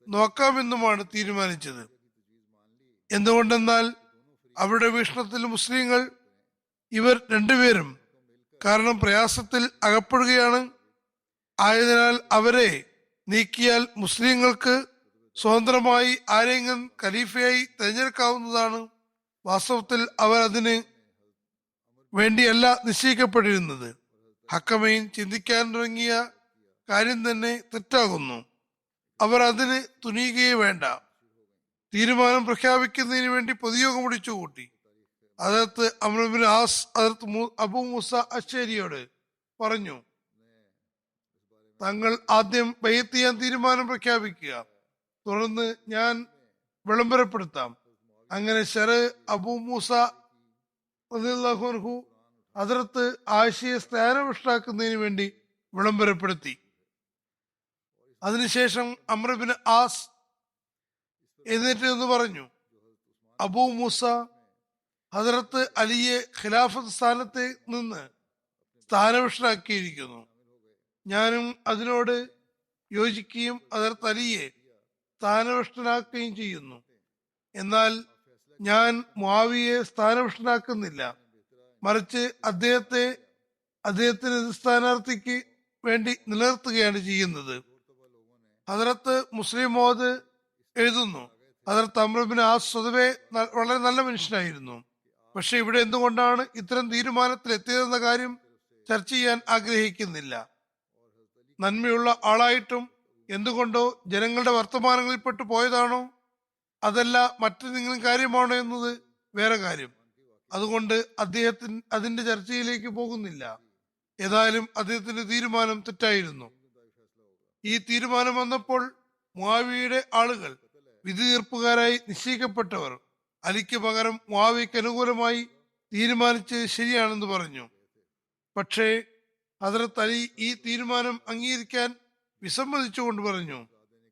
നോക്കാമെന്നുമാണ് തീരുമാനിച്ചത്. എന്തുകൊണ്ടെന്നാൽ അവരുടെ വീക്ഷണത്തിൽ മുസ്ലിങ്ങൾ ഇവർ രണ്ടുപേരും കാരണം പ്രയാസത്തിൽ അകപ്പെടുകയാണ്. ആയതിനാൽ അവരെ നീക്കിയാൽ മുസ്ലിങ്ങൾക്ക് സ്വതന്ത്രമായി ആരെങ്കിലും ഖലീഫയായി തിരഞ്ഞെടുക്കാവുന്നതാണ്. വാസ്തവത്തിൽ അവർ അതിന് വേണ്ടിയല്ല നിശ്ചയിക്കപ്പെട്ടിരുന്നത്. ഹക്കമൈൻ ചിന്തിക്കാൻ തുടങ്ങിയ കാര്യം തന്നെ തെറ്റാകുന്നു. അവർ അതിന് തുനിയുകയേ വേണ്ട. തീരുമാനം പ്രഖ്യാപിക്കുന്നതിന് വേണ്ടി പൊതുയോഗം വിളിച്ചുകൂട്ടി. ഹദരത്ത് അംർ ഇബ്നു ആസ് ഹദരത്ത് അബൂ മൂസ അശ്ശരിയോട് പറഞ്ഞു, തങ്ങൾ ആദ്യം ബൈഅത്ത് ചെയ്യാൻ തീരുമാനം പ്രഖ്യാപിക്കുക, തുടർന്ന് ഞാൻ വിളംബരപ്പെടുത്താം. അങ്ങനെ അബൂ മൂസ റളിയല്ലാഹു അൻഹു ഹദരത്ത് ആയിഷയെ സ്ഥാനഭ്രഷ്ടനാക്കുന്നതിന് വേണ്ടി വിളംബരപ്പെടുത്തി. അതിനുശേഷം അംർ ഇബ്നു ആസ് എഴുന്നേറ്റ് എന്ന് പറഞ്ഞു, അബൂ മൂസ ഹദരത്ത് അലിയെ ഖിലാഫത്ത് സ്ഥാനത്ത് നിന്ന് സ്ഥാനഭ്രഷ്ടനാക്കിയിരിക്കുന്നു. ഞാനും അതിനോട് യോജിക്കുകയും ഹദരത്ത് അലിയെ സ്ഥാനഭ്രഷ്ടനാക്കുകയും ചെയ്യുന്നു. എന്നാൽ ഞാൻ മുആവിയെ സ്ഥാനഭ്രഷ്ടനാക്കുന്നില്ല, മറിച്ച് അദ്ദേഹത്തിന് സ്ഥാനാർത്ഥിക്ക് വേണ്ടി നിലനിർത്തുകയാണ് ചെയ്യുന്നത്. ഹദരത്ത് മുസ്ലിം മോദ് എഴുതുന്നു, ഹദരത്ത് അംർ ഇബ്നു ആസ് സ്വതവേ വളരെ നല്ല മനുഷ്യനായിരുന്നു. പക്ഷെ ഇവിടെ എന്തുകൊണ്ടാണ് ഇത്തരം തീരുമാനത്തിൽ എത്തിയതെന്ന കാര്യം ചർച്ച ചെയ്യാൻ ആഗ്രഹിക്കുന്നില്ല. നന്മയുള്ള ആളായിട്ടും എന്തുകൊണ്ടോ ജനങ്ങളുടെ വർത്തമാനങ്ങളിൽപ്പെട്ടു പോയതാണോ അതല്ല മറ്റെന്തെങ്കിലും കാര്യമാണോ എന്നത് വേറെ കാര്യം. അതുകൊണ്ട് അതിന്റെ ചർച്ചയിലേക്ക് പോകുന്നില്ല. ഏതായാലും അദ്ദേഹത്തിന്റെ തീരുമാനം തെറ്റായിരുന്നു. ഈ തീരുമാനം വന്നപ്പോൾ മുആവിയയുടെ ആളുകൾ വിധി തീർപ്പുകാരായി നിശ്ചയിക്കപ്പെട്ടവർ അലിക്ക് പകരം മുആവിയയ്ക്ക് അനുകൂലമായി തീരുമാനിച്ചത് ശരിയാണെന്ന് പറഞ്ഞു. പക്ഷേ ഹദരത്ത് അലി ഈ തീരുമാനം അംഗീകരിക്കാൻ വിസമ്മതിച്ചുകൊണ്ട് പറഞ്ഞു,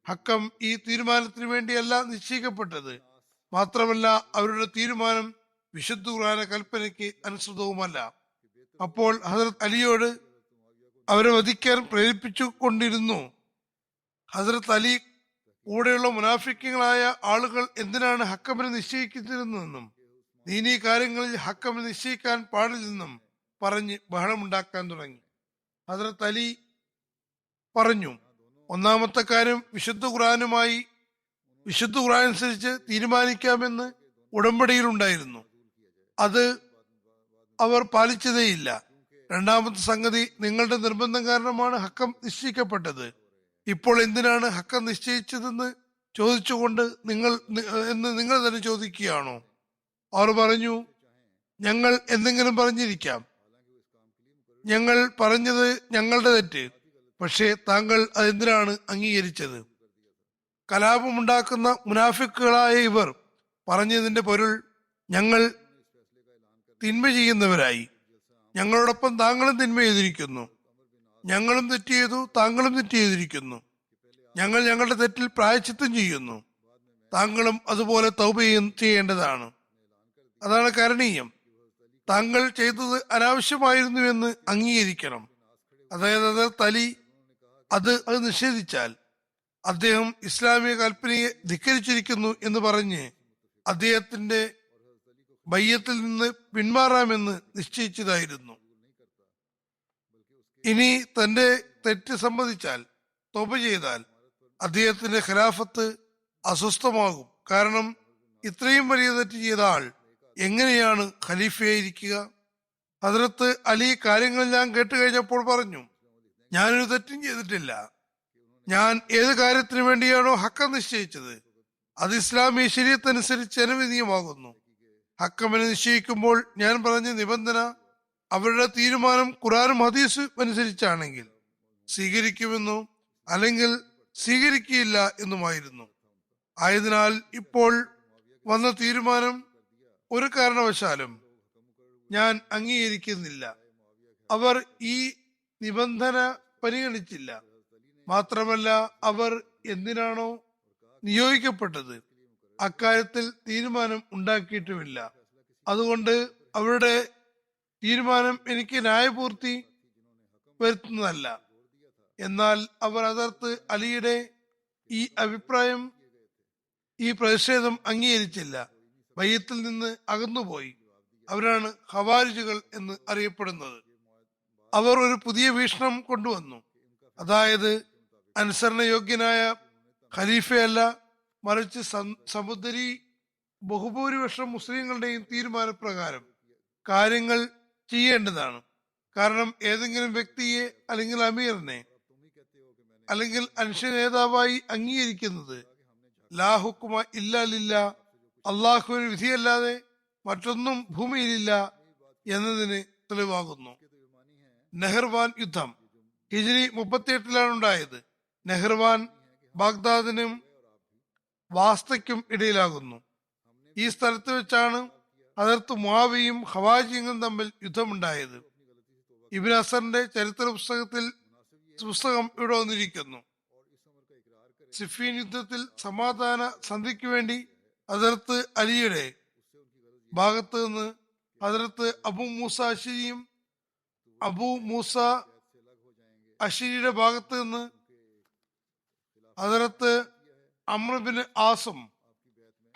ഹക്കം ഈ തീരുമാനത്തിന് വേണ്ടിയല്ല നിശ്ചയിക്കപ്പെട്ടത്. മാത്രമല്ല അവരുടെ തീരുമാനം വിശുദ്ധ ഖുർആന്റെ കൽപ്പനയ്ക്ക് അനുസൃതവുമല്ല. അപ്പോൾ ഹദരത്ത് അലിയോട് അവരെ വധിക്കാൻ പ്രേരിപ്പിച്ചു കൊണ്ടിരുന്നു. ഹദരത്ത് അലി കൂടെയുള്ള മുനാഫിക്കുകളായ ആളുകൾ എന്തിനാണ് ഹക്കമിനെ നിശ്ചയിക്കുന്നതെന്നും ദീനീ കാര്യങ്ങളിൽ ഹക്കമിനെ നിശ്ചയിക്കാൻ പാടില്ലെന്നും പറഞ്ഞ് ബഹളമുണ്ടാക്കാൻ തുടങ്ങി. ഹദരത്ത് അലി പറഞ്ഞു, ഒന്നാമത്തെ കാര്യം വിശുദ്ധ ഖുർആൻ അനുസരിച്ച് തീരുമാനിക്കാമെന്ന് ഉടമ്പടിയിലുണ്ടായിരുന്നു. അത് അവർ പാലിച്ചതേയില്ല. രണ്ടാമത്തെ സംഗതി, നിങ്ങളുടെ നിർബന്ധം കാരണമാണ് ഹക്കം നിശ്ചയിക്കപ്പെട്ടത്. ഇപ്പോൾ എന്തിനാണ് ഹക്കം നിശ്ചയിച്ചതെന്ന് ചോദിച്ചുകൊണ്ട് നിങ്ങൾ തന്നെ ചോദിക്കുകയാണോ? അവർ പറഞ്ഞു, ഞങ്ങൾ എന്തെങ്കിലും പറഞ്ഞിരിക്കാം, ഞങ്ങൾ പറഞ്ഞത് ഞങ്ങളുടെ തെറ്റ്. പക്ഷേ താങ്കൾ അതെന്തിനാണ് അംഗീകരിച്ചത്? കലാപമുണ്ടാക്കുന്ന മുനാഫിക്കുകളായ ഇവർ പറഞ്ഞതിന്റെ പൊരുൾ, ഞങ്ങൾ തിന്മ ചെയ്യുന്നവരായി, ഞങ്ങളോടൊപ്പം താങ്കളും തിന്മ ചെയ്തിരിക്കുന്നു, ഞങ്ങളും തെറ്റ് ചെയ്തു, താങ്കളും തെറ്റ് ചെയ്തിരിക്കുന്നു, ഞങ്ങൾ ഞങ്ങളുടെ തെറ്റിൽ പ്രായശ്ചിത്തം ചെയ്യുന്നു, താങ്കളും അതുപോലെ തൗബ ചെയ്യേണ്ടതാണ്. അതാണ് കരണീയം. താങ്കൾ ചെയ്തത് അനാവശ്യമായിരുന്നു എന്ന് അംഗീകരിക്കണം. അതായത് തലി അത് നിഷേധിച്ചാൽ അദ്ദേഹം ഇസ്ലാമിക കൽപ്പനയെ ധിക്കരിച്ചിരിക്കുന്നു എന്ന് പറഞ്ഞ് അദ്ദേഹത്തിന്റെ ബയ്യത്തിൽ നിന്ന് പിന്മാറാമെന്ന് നിശ്ചയിച്ചതായിരുന്നു. ഇനി തന്റെ തെറ്റ് സമ്മതിച്ചാൽ, തൗബ ചെയ്താൽ അദ്ദേഹത്തിന്റെ ഖിലാഫത്ത് അസ്വസ്ഥമാകും. കാരണം ഇത്രയും വലിയ തെറ്റ് ചെയ്ത ആൾ എങ്ങനെയാണ് ഖലീഫയായിരിക്കുക? ഹദരത്ത് അലി കാര്യങ്ങളെല്ലാം കേട്ട് കഴിഞ്ഞപ്പോൾ പറഞ്ഞു, ഞാനൊരു തെറ്റും ചെയ്തിട്ടില്ല. ഞാൻ ഏത് കാര്യത്തിന് വേണ്ടിയാണോ ഹക്കം നിശ്ചയിച്ചത് അത് ഇസ്ലാമി ശരീഅത്തനുസരിച്ച് അനുവദനീയമാകുന്നു. ഹക്കമിനെ നിശ്ചയിക്കുമ്പോൾ ഞാൻ പറഞ്ഞ നിബന്ധന അവരുടെ തീരുമാനം ഖുർആനും ഹദീസും അനുസരിച്ചാണെങ്കിൽ സ്വീകരിക്കുമെന്നോ അല്ലെങ്കിൽ സ്വീകരിക്കുകയില്ല എന്നുമായിരുന്നു. ആയതിനാൽ ഇപ്പോൾ വന്ന തീരുമാനം ഒരു കാരണവശാലും ഞാൻ അംഗീകരിക്കുന്നില്ല. അവർ ഈ നിബന്ധന പരിഗണിച്ചില്ല. മാത്രമല്ല, അവർ എന്തിനാണോ നിയോഗിക്കപ്പെട്ടത് അക്കാര്യത്തിൽ തീരുമാനം ഉണ്ടാക്കിയിട്ടുമില്ല. അതുകൊണ്ട് അവരുടെ തീരുമാനം എനിക്ക് ന്യായപൂർത്തി വരുത്തുന്നതല്ല. എന്നാൽ അവർ അതിർത്ത് അലിയുടെ ഈ അഭിപ്രായം, ഈ പ്രതിഷേധം അംഗീകരിച്ചില്ല. ബയ്യത്തിൽ നിന്ന് അകന്നുപോയി. അവരാണ് ഖവാരിജുകൾ എന്ന് അറിയപ്പെടുന്നത്. അവർ ഒരു പുതിയ വീക്ഷണം കൊണ്ടുവന്നു. അതായത് അനുസരണയോഗ്യനായ ഖലീഫയല്ല, മറിച്ച് സമുദ്രി ബഹുഭൂരിപക്ഷം മുസ്ലിങ്ങളുടെയും തീരുമാനപ്രകാരം കാര്യങ്ങൾ ചെയ്യേണ്ടതാണ്. കാരണം ഏതെങ്കിലും വ്യക്തിയെ അല്ലെങ്കിൽ അമീറിനെ അല്ലെങ്കിൽ അൻഷ നേതാവായി അംഗീകരിക്കുന്നത് ലാ ഹുക്കുമ ഇല്ലാ ലില്ലാ, അള്ളാഹുവിന് വിധിയല്ലാതെ മറ്റൊന്നും ഭൂമിയിലില്ല എന്നതിന് തെളിവാകുന്നു. നെഹ്ർവാൻ യുദ്ധം ഹിജ്രി 38 ഉണ്ടായത്. നെഹ്ർവാൻ ബാഗ്ദാദിനും വാസ്തയ്ക്കും ഇടയിലാകുന്നു. ഈ സ്ഥലത്ത് വെച്ചാണ് അതിർത്ത് മുആവിയും ഖവാരിജികളും തമ്മിൽ യുദ്ധമുണ്ടായത്. ഇബ്നു അസറിന്റെ ചരിത്ര പുസ്തകം ഇവിടെ വന്നിരിക്കുന്നു. സിഫീൻ യുദ്ധത്തിൽ സമാധാന സന്ധിക്ക് വേണ്ടി ഹദരത്ത് അലിയുടെ ഭാഗത്ത് നിന്ന് ഹദരത്ത് അബു മൂസ അശ്ശരിയും അബു മൂസ അശ്ശരിയുടെ ഭാഗത്ത് നിന്ന് ഹദരത്ത് അമ്ർ ബിൻ ആസും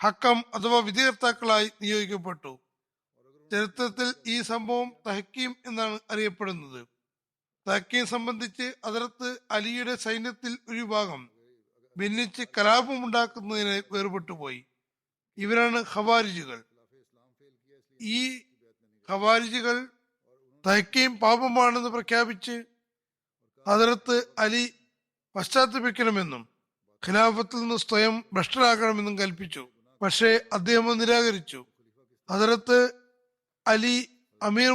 ഹക്കം അഥവാ വിധികർത്താക്കളായി നിയോഗിക്കപ്പെട്ടു. ചരിത്രത്തിൽ ഈ സംഭവം തഹക്കീം എന്നാണ് അറിയപ്പെടുന്നത്. തഹക്കീം സംബന്ധിച്ച് ഹദരത്ത് അലിയുടെ സൈന്യത്തിൽ ഒരു വിഭാഗം ഭിന്നിച്ച് കലാപമുണ്ടാക്കുന്നതിന് വേർപെട്ടുപോയി. ഇവരാണ് ഖവാരിജുകൾ. ഈ ഖവാരിജുകൾ തഹക്കീം പാപമാണെന്ന് പ്രഖ്യാപിച്ച് ഹദരത്ത് അലി പശ്ചാത്തപിക്കണമെന്നും ഖിലാഫത്തിൽ നിന്ന് സ്വയം ഭ്രഷ്ടരാക്കണമെന്നും കൽപ്പിച്ചു. പക്ഷേ അദ്ദേഹം നിരാകരിച്ചു. ഹദരത്ത് അലി അമീർ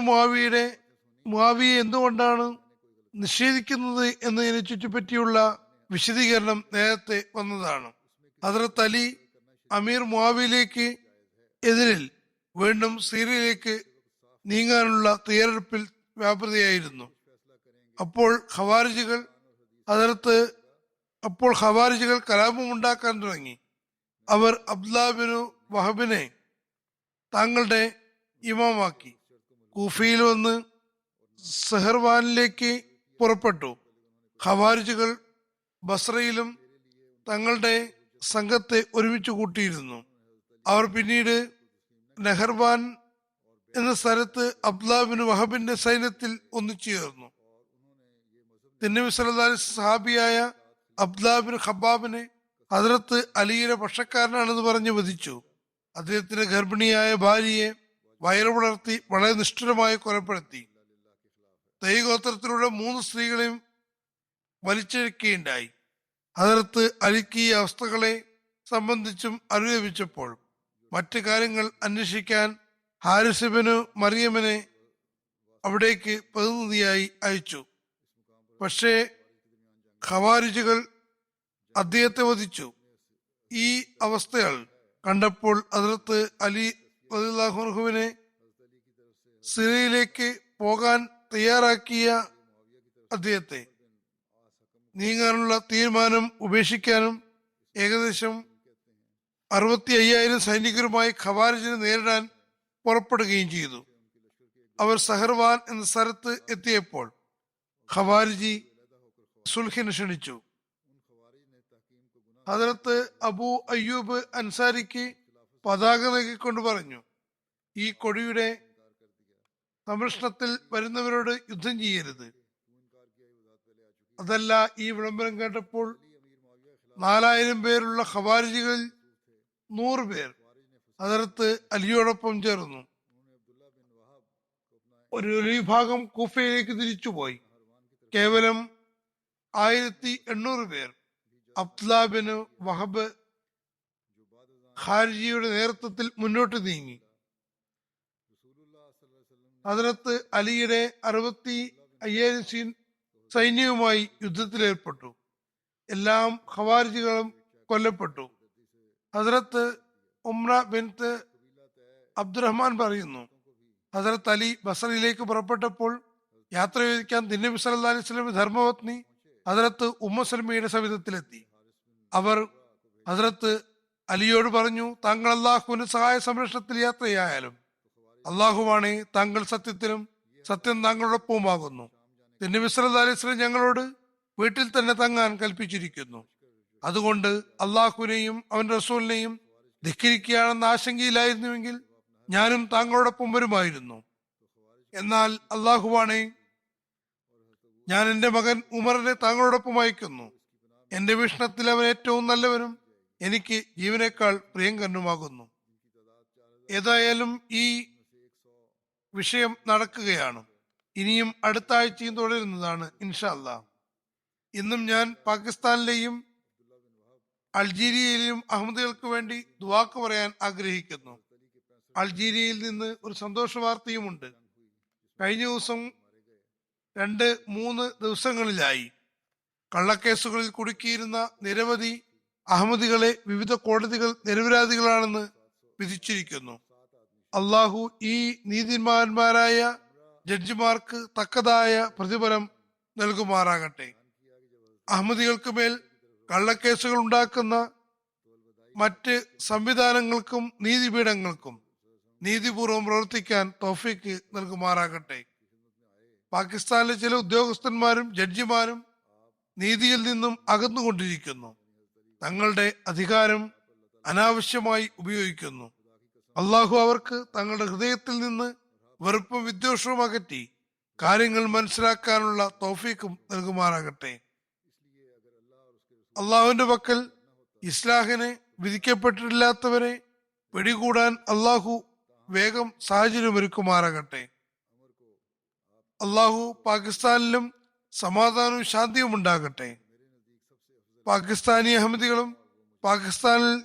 മുആവിയെ എന്തുകൊണ്ടാണ് നിഷേധിക്കുന്നത് എന്നതിനെ ചുറ്റിപ്പറ്റിയുള്ള വിശദീകരണം നേരത്തെ വന്നതാണ്. ഹദരത്ത് അലി അമീർ മുആവിയിലേക്ക് എതിരിൽ വീണ്ടും സിറിയയിലേക്ക് നീങ്ങാനുള്ള തയ്യാറെടുപ്പിൽ വ്യാപൃതയായിരുന്നു. അപ്പോൾ ഖവാരിജുകൾ കലാപമുണ്ടാക്കാൻ തുടങ്ങി. അവർ അബ്ദുല്ലാഹ് ബിൻ വഹബിനെ തങ്ങളുടെ ഇമാമാക്കി. കൂഫയിൽ വന്ന് സെഹർവാനിലേക്ക് പുറപ്പെട്ടു. ഖവാരിജുകൾ ബസ്രയിലും തങ്ങളുടെ സംഘത്തെ ഒരുമിച്ച് കൂട്ടിയിരുന്നു. അവർ പിന്നീട് നെഹർവാൻ എന്ന സ്ഥലത്ത് അബ്ദുല്ലാഹ് ബിൻ വഹബിന്റെ സൈന്യത്തിൽ ഒന്നിച്ചുചേർന്നു. തിരുനബി സല്ലല്ലാഹു അലൈഹി വസല്ലം സഹാബിയായ അബ്ദുല്ലാഹ് ബിൻ ഖബ്ബാബിനെ ഹദരത്ത് അലിയുടെ പക്ഷക്കാരനാണെന്ന് പറഞ്ഞ് വധിച്ചു. അദ്ദേഹത്തിന്റെ ഗർഭിണിയായ ഭാര്യയെ വയറ് വളർത്തി വളരെ നിഷ്ഠുരമായി കൊലപ്പെടുത്തി. തൈഗോത്രത്തിലുള്ള 3 സ്ത്രീകളെയും വലിച്ചിഴക്കുകയുണ്ടായി. ഹദരത്ത് അലിക്ക് ഈ അവസ്ഥകളെ സംബന്ധിച്ചും അറിവ് ലഭിച്ചപ്പോൾ മറ്റു കാര്യങ്ങൾ അന്വേഷിക്കാൻ ഹാരിസ് ബിൻ മറിയമിനെ അവിടേക്ക് പ്രതിനിധിയായി അയച്ചു. പക്ഷേ ഖവാരിജുകൾ അദ്ദേഹത്തെ വധിച്ചു. ഈ അവസ്ഥകൾ കണ്ടപ്പോൾ ഹദരത്ത് അലി റളിയല്ലാഹു അൻഹുവിനെ സിറിയയിലേക്ക് പോകാൻ തയ്യാറാക്കിയ അദ്ദേഹത്തെ നീങ്ങാനുള്ള തീരുമാനം ഉപേക്ഷിക്കാനും ഏകദേശം 65,000 സൈനികരുമായി ഖവാരിജിനെ നേരിടാൻ പുറപ്പെടുകയും ചെയ്തു. അവർ സഹർവാൻ എന്ന സ്ഥലത്ത് എത്തിയപ്പോൾ ഖവാരിജി സുൽഹിന് ക്ഷണിച്ചു. ഹദരത്ത് അബൂ അയ്യൂബ് അൻസാരിക്ക് പതാക നൽകിക്കൊണ്ട് പറഞ്ഞു, ഈ കൊടിയുടെ സംരക്ഷണത്തിൽ വരുന്നവരോട് യുദ്ധം ചെയ്യരുത്. അതല്ല, ഈ വിളംബരം കേട്ടപ്പോൾ 4000 പേരുള്ള ഖവാരിജികളിൽ 100 പേർ ഹദരത്ത് അലിയോടൊപ്പം ചേർന്നു. ഒരു വിഭാഗം കൂഫയിലേക്ക് തിരിച്ചുപോയി. കേവലം 1800 പേർ അബ്ദുല്ലാ ബിൻ വഹബ് ഖാരിജിയുടെ നേതൃത്വത്തിൽ മുന്നോട്ട് നീങ്ങി. ഹദ്റത്ത് അലിയുടെ 65,000 സൈന്യവുമായി യുദ്ധത്തിലേർപ്പെട്ടു. എല്ലാം ഖവാരിജികളും കൊല്ലപ്പെട്ടു. ഹദ്റത്ത് ഉംറ ബിൻത്ത് അബ്ദുറഹ്മാൻ പറയുന്നു, ഹദ്റത്ത് അലി ബസറയിലേക്ക് പുറപ്പെട്ടപ്പോൾ യാത്ര ചോദിക്കാൻ തിന്നബി സല്ലല്ലാഹു അലൈഹി വസല്ലം ധർമ്മപത്നി ഹദ്റത്ത് ഉമ്മ സൽമയുടെ സവിധത്തിലെത്തി. അവർ ഹദ്റത്ത് അലിയോട് പറഞ്ഞു, താങ്കൾ അള്ളാഹുവിന് സഹായ സംരക്ഷണത്തിൽ യാത്രയായാലും അള്ളാഹുവാണേ, താങ്കൾ സത്യത്തിലും സത്യം താങ്കളോടൊപ്പവുമാകുന്നു. തിന്നബി സല്ലല്ലാഹു അലൈഹി വസല്ലം ഞങ്ങളോട് വീട്ടിൽ തന്നെ തങ്ങാൻ കൽപ്പിച്ചിരിക്കുന്നു. അതുകൊണ്ട് അള്ളാഹുവിനെയും അവന്റെ റസൂലിനെയും ധിക്കരിക്കുകയാണെന്ന ആശങ്കയിലായിരുന്നുവെങ്കിൽ ഞാനും താങ്കളോടൊപ്പം വരുമായിരുന്നു. എന്നാൽ അള്ളാഹുവാണേ, ഞാൻ എന്റെ മകൻ ഉമറിനെ താങ്കളോടൊപ്പം അയക്കുന്നു. എന്റെ വീക്ഷണത്തിൽ അവൻ ഏറ്റവും നല്ലവനും എനിക്ക് ജീവനേക്കാൾ പ്രിയങ്കരനുമാകുന്നു. ഏതായാലും ഈ വിഷയം നടക്കുകയാണ്. ഇനിയും അടുത്ത ആഴ്ചയും തുടരുന്നതാണ് ഇൻഷാ അല്ലാഹ്. ഇന്നും ഞാൻ പാകിസ്ഥാനിലെയും അൾജീരിയയിലെയും അഹമ്മദികൾക്ക് വേണ്ടി ദുആക്ക് പറയാൻ ആഗ്രഹിക്കുന്നു. അൾജീരിയയിൽ നിന്ന് ഒരു സന്തോഷ വാർത്തയുമുണ്ട്. കഴിഞ്ഞ ദിവസം 2-3 ദിവസങ്ങളിലായി കള്ളക്കേസുകളിൽ കുടുക്കിയിരുന്ന നിരവധി അഹമ്മദികളെ വിവിധ കോടതികൾ നിരപരാധികളാണെന്ന് വിധിച്ചിരിക്കുന്നു. അള്ളാഹു ഈ നീതിമാന്മാരായ ജഡ്ജിമാർക്ക് തക്കതായ പ്രതിഫലം നൽകുമാറാകട്ടെ. അഹമ്മദികൾക്ക് മേൽ കള്ളക്കേസുകൾ ഉണ്ടാക്കുന്ന മറ്റ് സംവിധാനങ്ങൾക്കും നീതിപീഠങ്ങൾക്കും നീതിപൂർവം പ്രവർത്തിക്കാൻ തൗഫീക്ക് നൽകുമാറാകട്ടെ. പാകിസ്ഥാനിലെ ചില ഉദ്യോഗസ്ഥന്മാരും ജഡ്ജിമാരും നീതിയിൽ നിന്നും അകന്നുകൊണ്ടിരിക്കുന്നു. തങ്ങളുടെ അധികാരം അനാവശ്യമായി ഉപയോഗിക്കുന്നു. അള്ളാഹു അവർക്ക് തങ്ങളുടെ ഹൃദയത്തിൽ നിന്ന് വെറുപ്പും വിദ്വേഷവും അകറ്റി കാര്യങ്ങൾ മനസ്സിലാക്കാനുള്ള തൗഫീക്കും നൽകുമാറാകട്ടെ. അള്ളാഹുവിന്റെ പക്കൽ ഇസ്ലാഹിന് വിധിക്കപ്പെട്ടിട്ടില്ലാത്തവരെ പിടികൂടാൻ അള്ളാഹു വേഗം സാഹചര്യമൊരുക്കുമാറാകട്ടെ. അള്ളാഹു പാകിസ്ഥാനിലും സമാധാനവും ശാന്തിയും ഉണ്ടാകട്ടെ. പാകിസ്ഥാനി അഹമ്മദികളും പാകിസ്ഥാനിൽ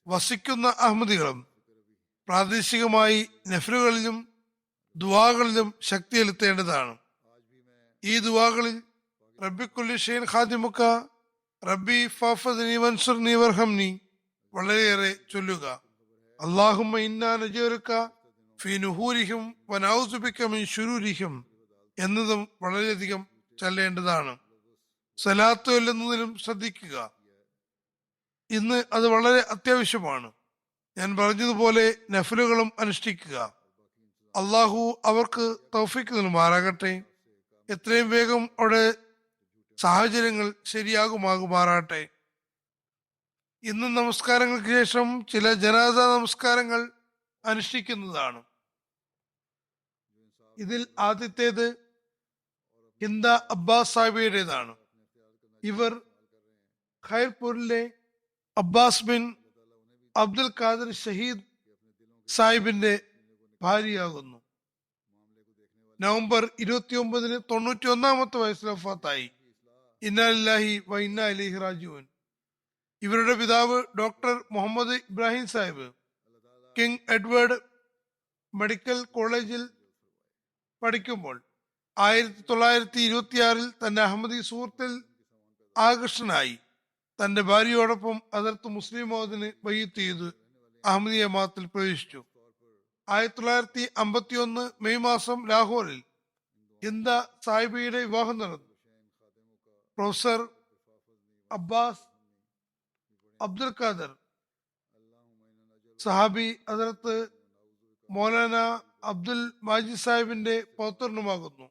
വസിക്കുന്ന അഹമ്മദികളും പ്രാദേശികമായി നഫ്ലുകളിലും ദുആകളിലും ശക്തി ചെലുത്തേണ്ടതാണ്. ഈ ദുആകളിൽ റബ്ബി കുല്ലി ഷൈഇൻ ഖാദിമുക, റബ്ബി ഫഅഫ്ദിനി വൻസുർനി വർഹംനി വളരെയേറെ ചൊല്ലുക. അല്ലാഹുമ്മ ഇന്നാ നജറുക ഫീ നുഹൂരിഹിം വനഊദു ബിക മിൻ ശുരൂരിഹിം എന്നതും വളരെയധികം ചൊല്ലേണ്ടതാണ്. സലാത്ത് ചൊല്ലുന്നതിലും ശ്രദ്ധിക്കുക. ഇന്ന് അത് വളരെ അത്യാവശ്യമാണ്. ഞാൻ പറഞ്ഞതുപോലെ നഫലുകളും അനുഷ്ഠിക്കുക. അള്ളാഹു അവർക്ക് തൗഫീക്ക് നൽകുമാറാകട്ടെ. എത്രയും വേഗം അവിടെ സാഹചര്യങ്ങൾ ശരിയാകുമാറാകട്ടെ. ഇന്ന് നമസ്കാരങ്ങൾക്ക് ശേഷം ചില ജനാസ നമസ്കാരങ്ങൾ അനുഷ്ഠിക്കുന്നതാണ്. ഇതിൽ ആദ്യത്തേത് ഹിന്ദ അബ്ബാസ് സാഹിബയുടേതാണ്. ഇവർ ഖൈർപൂരിലെ അബ്ബാസ് ബിൻ അബ്ദുൽ ഖാദിർ ഷഹീദ് സാഹിബിന്റെ ഭാര്യയാകുന്നു. നവംബർ 29-ന് 91-ാമത്തെ വയസ്സിൽ വഫാത്തായി. ഇന്നാ ലില്ലാഹി വ ഇന്നാ ഇലൈഹി റാജിഊൻ. ഇവരുടെ പിതാവ് doctor Muhammad Ibrahim Sahib King Edward medical കോളേജിൽ പഠിക്കുമ്പോൾ 1926-ൽ തന്റെ അഹമ്മദി സുഹൃത്തിൽ ആകർഷനായി തന്റെ ഭാര്യയോടൊപ്പം ഹദ്റത്ത് മുസ്ലിം മൗദിന് ബൈഅത്ത് ചെയ്ത് അഹമ്മദിയ മതത്തിൽ പ്രവേശിച്ചു. 1951 മെയ് മാസം ലാഹോറിൽ ഹിന്ദ സാഹിബയുടെ വിവാഹം നടന്നു. പ്രൊഫസർ അബ്ബാസ് അബ്ദുൽ ഖാദർ സഹാബി ഹദ്റത്ത് മൗലാന അബ്ദുൽ മാജിദ് സാഹിബിന്റെ പൗത്രനുമാകുന്നു.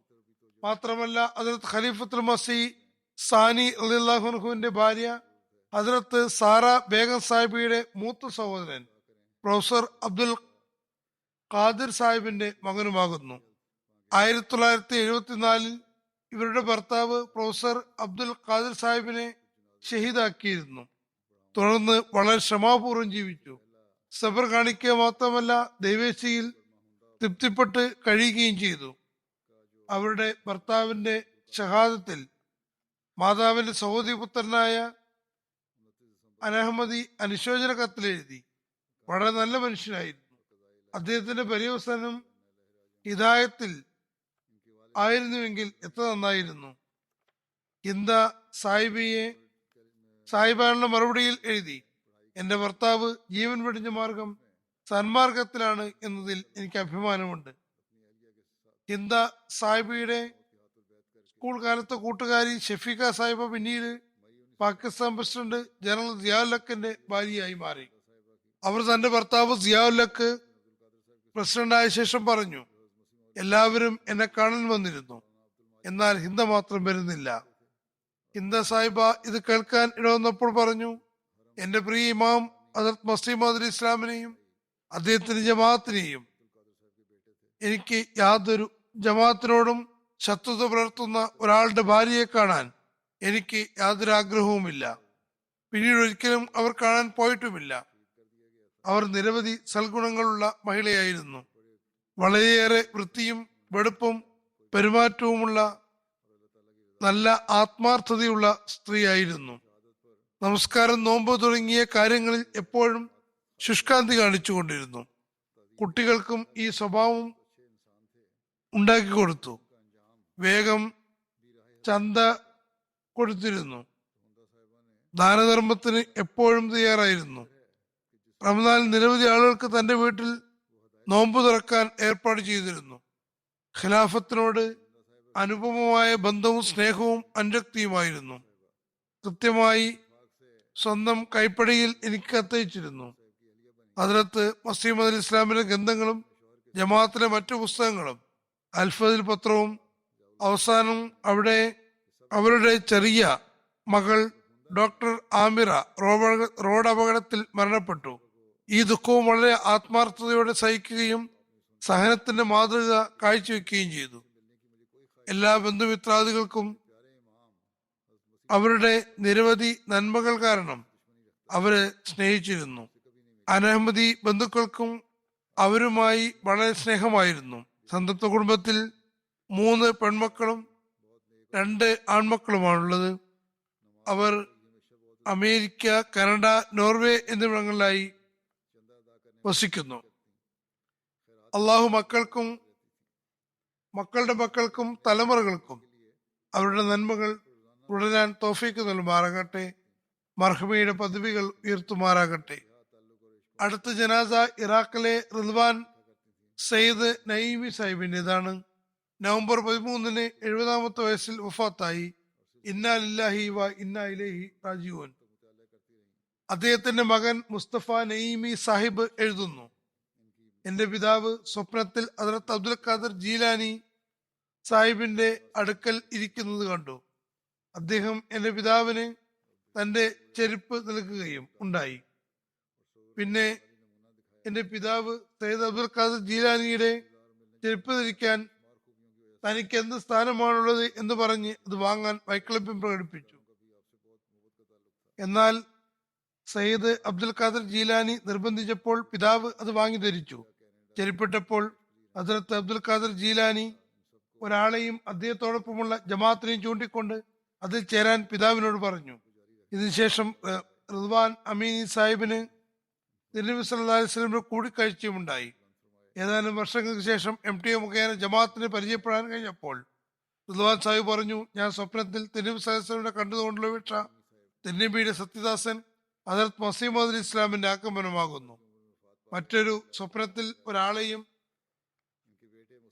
മാത്രമല്ല ഹദ്റത്ത് ഖലീഫത്തുൽ മസീഹ് സാനി റളിയല്ലാഹു അൻഹുവിന്റെ ഭാര്യ ഹദ്റത്ത് സാറ ബേഗം സാഹിബിയുടെ മൂത്ത സഹോദരൻ പ്രൊഫസർ അബ്ദുൽ ഖാദിർ സാഹിബിന്റെ മകനുമാകുന്നു. 1974-ൽ ഇവരുടെ ഭർത്താവ് പ്രൊഫസർ അബ്ദുൽ ഖാദിർ സാഹിബിനെ ഷഹീദാക്കിയിരുന്നു. തുടർന്ന് വളരെ ശ്രമാപൂർവ്വം ജീവിച്ചു. സബർ കാണിക്കുക മാത്രമല്ല ദൈവേച്ഛയിൽ തൃപ്തിപ്പെട്ട് കഴിയുകയും ചെയ്തു. അവരുടെ ഭർത്താവിന്റെ ഷഹാദത്തിൽ മാതാവിന്റെ സഹോദരിപുത്രനായ അനഹമ്മദി അനുശോചന കത്തിലെഴുതി. വളരെ നല്ല മനുഷ്യനായിരുന്നു. അദ്ദേഹത്തിന്റെ പര്യവസാനം ഹിദായത്തിൽ ആയിരുന്നുവെങ്കിൽ എത്ര നന്നായിരുന്നു. ഹിന്ദ സാഹിബാനുള്ള മറുപടിയിൽ എഴുതി, എന്റെ ഭർത്താവ് ജീവൻ വെടിഞ്ഞ മാർഗം സന്മാർഗത്തിലാണ് എന്നതിൽ എനിക്ക് അഭിമാനമുണ്ട്. ഹിന്ദ സാഹിബിയുടെ സ്കൂൾ കാലത്തെ കൂട്ടുകാരി ഷഫീഖ സാഹിബ പിന്നീട് പാകിസ്ഥാൻ പ്രസിഡന്റ് ജനറൽ സിയാഉല്ലക്കിന്റെ ഭാര്യയായി മാറി. അവർ തന്റെ ഭർത്താവ് സിയാഉല്ലക്ക് പ്രസിഡന്റായ ശേഷം പറഞ്ഞു, എല്ലാവരും എന്നെ കാണാൻ വന്നിരുന്നു, എന്നാൽ ഹിന്ദ മാത്രം വരുന്നില്ല. ഹിന്ദ സാഹിബ ഇത് കേൾക്കാൻ ഇടവന്നപ്പോൾ പറഞ്ഞു, എന്റെ പ്രിയ ഇമാം ഹദരത്ത് മസീഹ് മൗഊദ് ഇസ്ലാമിനെയും അദ്ദേഹത്തിന്റെ ജമാഅത്തിനെയും എനിക്ക് യാതൊരു ജമാഅത്തിനോടും ശത്രുത പുലർത്തുന്ന ഒരാളുടെ ഭാര്യയെ കാണാൻ എനിക്ക് യാതൊരു ആഗ്രഹവുമില്ല. പിന്നീട് ഒരിക്കലും അവർ കാണാൻ പോയിട്ടുമില്ല. അവർ നിരവധി സൽഗുണങ്ങളുള്ള മഹിളയായിരുന്നു. വളരെയേറെ വൃത്തിയും വെടുപ്പും പെരുമാറ്റവുമുള്ള നല്ല ആത്മാർത്ഥതയുള്ള സ്ത്രീയായിരുന്നു. നമസ്കാരം, നോമ്പ് തുടങ്ങിയ കാര്യങ്ങളിൽ എപ്പോഴും ശുഷ്കാന്തി കാണിച്ചുകൊണ്ടിരുന്നു. കുട്ടികൾക്കും ഈ സ്വഭാവം ഉണ്ടാക്കി കൊടുത്തു. വേഗം ചന്ത കൊടുത്തിരുന്നു. ദാനധർമ്മത്തിന് എപ്പോഴും തയ്യാറായിരുന്നു. റമദാനിൽ നിരവധി ആളുകൾക്ക് തന്റെ വീട്ടിൽ നോമ്പ് തുറക്കാൻ ഏർപ്പാട് ചെയ്തിരുന്നു. ഖിലാഫത്തിനോട് അനുപമമായ ബന്ധവും സ്നേഹവും അനുരക്തിയുമായിരുന്നു. കൃത്യമായി സ്വന്തം കൈപ്പടിയിൽ എനിക്ക് കത്തയച്ചിരുന്നു. ഹദ്റത്ത് മസീഹ് മൗഊദ് ഇസ്ലാമിലെ ഗ്രന്ഥങ്ങളും ജമാഅത്തിലെ മറ്റു പുസ്തകങ്ങളും അൽഫദിൽ പത്രവും. അവസാനം അവരുടെ ചെറിയ മകൾ ഡോക്ടർ ആമിറ റോഡ് അപകടത്തിൽ മരണപ്പെട്ടു. ഈ ദുഃഖവും വളരെ ആത്മാർത്ഥതയോടെ സഹിക്കുകയും സഹനത്തിന്റെ മാതൃക കാഴ്ചവെക്കുകയും ചെയ്തു. എല്ലാ ബന്ധുമിത്രാദികൾക്കും അവരുടെ നിരവധി നന്മകൾ കാരണം അവരെ സ്നേഹിച്ചിരുന്നു. അനഹമ്മദി ബന്ധുക്കൾക്കും അവരുമായി വളരെ സ്നേഹമായിരുന്നു. സന്തപ്ത കുടുംബത്തിൽ 3 പെൺമക്കളും 2 ആൺമക്കളുമാണുള്ളത്. അവർ അമേരിക്ക, കാനഡ, നോർവേ എന്നിവിടങ്ങളിലായി വസിക്കുന്നു. അള്ളാഹു മക്കൾക്കും മക്കളുടെ മക്കൾക്കും തലമുറകൾക്കും അവരുടെ നന്മകൾ തുടരാൻ തൗഫീക്ക് നൽകുമാറാകട്ടെ. മർഹൂമയുടെ പദവികൾ ഉയർത്തുമാറാകട്ടെ. അടുത്ത ജനാസ ഇറാഖിലെ റിദ്വാൻ സയ്യിദ് നഈമി സാഹിബിൻ്റെതാണ്. നവംബർ 13-ന് 70-ാമത്തെ വയസ്സിൽ വഫാത്തായി. ഇന്നാ ലില്ലാഹി വ ഇന്നാ ഇലൈഹി റാജിഊൻ. അദ്ദേഹത്തിന്റെ മകൻ മുസ്തഫ നഈമി സാഹിബ് എഴുതുന്നു, എന്റെ പിതാവ് സ്വപ്നത്തിൽ ഹദ്റത്ത് അബ്ദുൽ ഖാദർ ജീലാനി സാഹിബിന്റെ അടുക്കൽ ഇരിക്കുന്നത് കണ്ടു. അദ്ദേഹം എന്റെ പിതാവിന് തന്റെ ചെരുപ്പ് നൽകുകയും ഉണ്ടായി. പിന്നെ എന്റെ പിതാവ് സയ്യിദ് അബ്ദുൽ ഖാദർ ജീലാനിയുടെ ചെരുപ്പ് ധരിക്കാൻ തനിക്ക് എന്ത് സ്ഥാനമാണുള്ളത് എന്ന് പറഞ്ഞ് അത് വാങ്ങാൻ വൈക്ലഭ്യം പ്രകടിപ്പിച്ചു. എന്നാൽ സയ്യിദ് അബ്ദുൽ ഖാദർ ജീലാനി നിർബന്ധിച്ചപ്പോൾ പിതാവ് അത് വാങ്ങി ധരിച്ചു. ചെരുപ്പിട്ടപ്പോൾ ഹദ്റത്ത് അബ്ദുൽ ഖാദർ ജീലാനി ഒരാളെയും അദ്ദേഹത്തോടൊപ്പമുള്ള ജമാഅത്തിനെയും ചൂണ്ടിക്കൊണ്ട് അതിൽ ചേരാൻ പിതാവിനോട് പറഞ്ഞു. ഇതിനുശേഷം റിദ്വാൻ അമീനി സാഹിബിന് നബി സല്ലല്ലാഹു അലൈഹി വസല്ലമയുടെ കൂടിക്കാഴ്ചയുമുണ്ടായി. ഏതാനും വർഷങ്ങൾക്ക് ശേഷം MTA മുഖേന ജമാഅത്തിനെ പരിചയപ്പെടാൻ കഴിഞ്ഞപ്പോൾ റിദ്വാൻ സാഹിബ് പറഞ്ഞു, ഞാൻ സ്വപ്നത്തിൽ നബി സല്ലല്ലാഹു അലൈഹി വസല്ലമയെ കണ്ടതുകൊണ്ടുള്ള വീക്ഷ നബിയുടെ സത്യദാസൻ ഹദ്റത്ത് മസീഹ് മൗഊദ് ഇസ്ലാമിന്റെ ആഗമനമാകുന്നു. മറ്റൊരു സ്വപ്നത്തിൽ ഒരാളെയും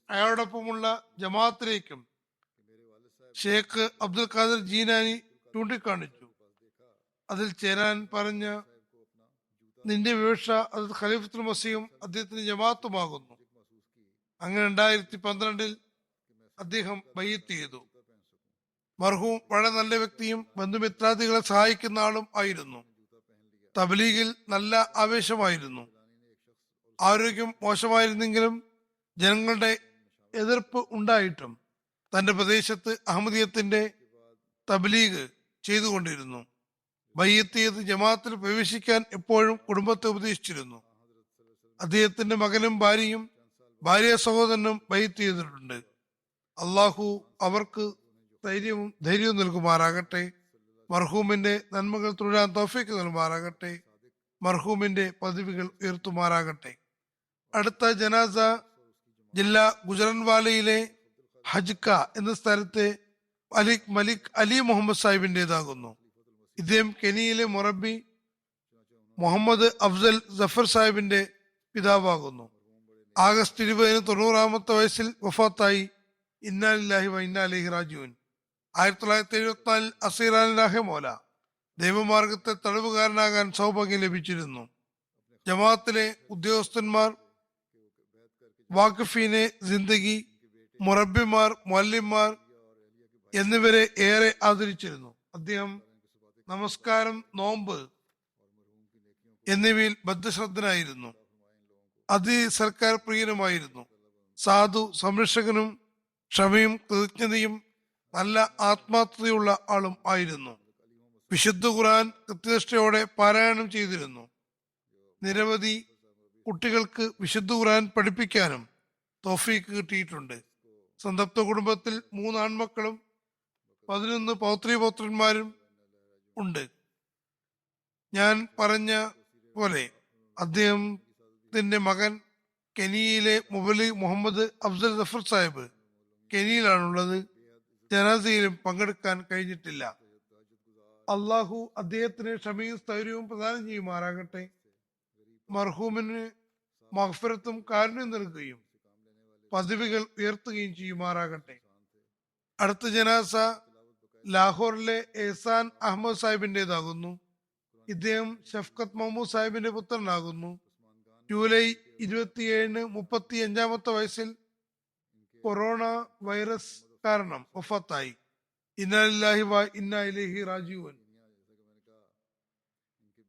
അയാളോടൊപ്പമുള്ള ജമാഅത്തിലേക്കും ഷേഖ് അബ്ദുൽ ഖാദർ ജീലാനി ചൂണ്ടിക്കാണിച്ചു. അതിൽ ചേരാൻ പറഞ്ഞ നിന്റെ വിവക്ഷ അത് ഖലീഫത്തുൽ മസീഹും അദ്ദേഹത്തിന്റെ ജമാഅത്തുമാകുന്നു. അങ്ങനെ 2012-ൽ അദ്ദേഹം ബൈഅത്ത് ചെയ്തു. മർഹൂം വളരെ നല്ല വ്യക്തിയും ബന്ധുമിത്രാദികളെ സഹായിക്കുന്ന ആളും ആയിരുന്നു. തബ്ലീഗിൽ നല്ല ആവേശമായിരുന്നു. ആരോഗ്യം മോശമായിരുന്നെങ്കിലും ജനങ്ങളുടെ എതിർപ്പ് ഉണ്ടായിട്ടും തന്റെ പ്രദേശത്ത് അഹമ്മദിയത്തിന്റെ തബ്ലീഗ് ചെയ്തുകൊണ്ടിരുന്നു. ബൈഅത്ത് ചെയ്ത് ജമാഅത്തിൽ പ്രവേശിക്കാൻ എപ്പോഴും കുടുംബത്തെ ഉപദേശിച്ചിരുന്നു. അദ്ദേഹത്തിന്റെ മകനും ഭാര്യയും ഭാര്യ സഹോദരനും ബൈഅത്ത് ചെയ്തിട്ടുണ്ട്. അള്ളാഹു അവർക്ക് സ്ഥൈര്യവും ധൈര്യവും നൽകുമാറാകട്ടെ. മർഹൂമിന്റെ നന്മകൾ തുടരാൻ തൗഫീക്ക് നൽകുമാറാകട്ടെ. മർഹൂമിന്റെ പദവികൾ ഉയർത്തുമാറാകട്ടെ. അടുത്ത ജനാസ ജില്ല ഗുജറൻവാലയിലെ ഹജ്ക എന്ന സ്ഥലത്തെ മലിക് അലി മുഹമ്മദ് സാഹിബിൻ്റെതാകുന്നു. ഇദ്ദേഹം കെനിയയിലെ മൊറബി മുഹമ്മദ് അഫ്സൽ ജഫർ സാഹിബിന്റെ പിതാവാകുന്നു. ആഗസ്റ്റ് 20 90 വയസ്സിൽ വഫാത്തായി. ഇന്നാ ലില്ലാഹി വ ഇന്നാ ഇലൈഹി റാജിഊൻ. 1974 അസീറാൻ മോല ദൈവമാർഗത്തെ തടവുകാരനാകാൻ സൗഭാഗ്യം ലഭിച്ചിരുന്നു. ജമാഅത്തിലെ ഉദ്യോഗസ്ഥന്മാർ, വാഖഫീനെ ജിന്ദഗി, മുറബിമാർ, മുഅല്ലിമാർ എന്നിവരെ ഏറെ ആദരിച്ചിരുന്നു. അദ്ദേഹം നമസ്കാരം, നോമ്പ് എന്നിവയിൽ ബദ്ധശ്രദ്ധനായിരുന്നു. സർക്കാർ പ്രിയനുമായിരുന്നു. സാധു, സംരക്ഷകനും ക്ഷമയും കൃതജ്ഞതയും നല്ല ആത്മാർത്ഥതയുള്ള ആളും ആയിരുന്നു. വിശുദ്ധ ഖുർആൻ കൃത്യനിഷ്ഠയോടെ പാരായണം ചെയ്തിരുന്നു. നിരവധി കുട്ടികൾക്ക് വിശുദ്ധ ഖുർആൻ പഠിപ്പിക്കാനും തൗഫീക്ക് കിട്ടിയിട്ടുണ്ട്. സന്തപ്ത കുടുംബത്തിൽ 3 ആൺമക്കളും 11 പൗത്രീപൗത്രന്മാരും ഉണ്ട്. ഞാൻ പറഞ്ഞ പോലെ അദ്ദേഹത്തിന്റെ മകൻ കെനിയയിലെ മുബലി മുഹമ്മദ് അഫ്സൽ ജഫർ സാഹിബ് കെനിയിലാണുള്ളത്. ജനാസയിലും പങ്കെടുക്കാൻ കഴിഞ്ഞിട്ടില്ല. അള്ളാഹു അദ്ദേഹത്തിന് ക്ഷമയും സ്ഥൈര്യവും പ്രദാനം ചെയ്യുമാറാകട്ടെ. മർഹൂമിന് മഗ്ഫിറത്തും കാരുണ്യം നൽകുകയും പദവികൾ ഉയർത്തുകയും ചെയ്യുമാറാകട്ടെ. അടുത്ത ജനാസ ലാഹോറിലെ എഹ്സാൻ അഹമ്മദ് സാഹിബിൻ്റെതാകുന്നു. ഇദ്ദേഹം ഷഫ്കത്ത് മഹമ്മൂദ് സാഹിബിന്റെ പുത്രനാകുന്നു. ജൂലൈ 27 35 വയസ്സിൽ കൊറോണ വൈറസ് കാരണം വഫാത്തായി. ഇന്നാ ലില്ലാഹി വ ഇന്നാ ഇലൈഹി റാജിഊൻ.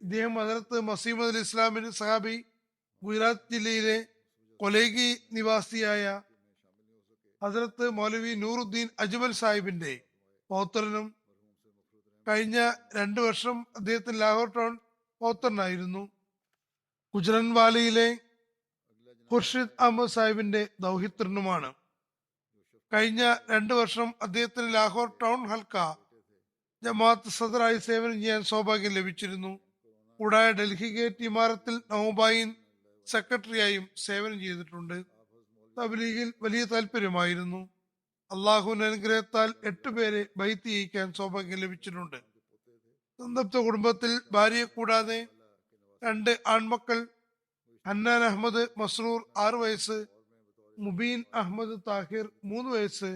ഇദ്ദേഹം ഹദരത്ത് മസീമദ് അലി ഇസ്ലാമിന്റെ സഹാബി, ഗുജറാത്ത് ജില്ലയിലെ കൊലേഗി നിവാസിയായ ഹദരത്ത് മൗലവി നൂറുദ്ദീൻ അജ്മൽ സാഹിബിന്റെ പൗത്രനും കഴിഞ്ഞ 2 വർഷം അദ്ദേഹത്തിന് ലാഹോർ ടൗൺ പൗത്രനായിരുന്നു. ഗുജറൻവാലയിലെ ഖുർഷിദ് അഹമ്മദ് സാഹിബിന്റെ ദൗഹിത്രനുമാണ്. കഴിഞ്ഞ 2 വർഷം അദ്ദേഹത്തിന് ലാഹോർ ടൗൺ ഹൽക്ക ജമാഅത്ത് സദറായി സേവനം ചെയ്യാൻ സൗഭാഗ്യം ലഭിച്ചിരുന്നു. കൂടാതെ ഡൽഹി ഗേറ്റ് ഇമാരത്തിൽ നൗബായിൻ സെക്രട്ടറിയായും സേവനം ചെയ്തിട്ടുണ്ട്. തബ്ലീഗിൽ വലിയ താല്പര്യമായിരുന്നു. അള്ളാഹുവിന്റെ അനുഗ്രഹത്താൽ 8 പേരെ ബൈത്ത് ചെയ്യിക്കാൻ സൗഭാഗ്യം ലഭിച്ചിട്ടുണ്ട്. സന്തപ്ത കുടുംബത്തിൽ ഭാര്യയെ കൂടാതെ 2 ആൺമക്കൾ, ഹന്നാൻ അഹമ്മദ് മസ്രൂർ 6 വയസ്സ്, മുബീൻ അഹമ്മദ് താഹിർ 3 വയസ്സ്,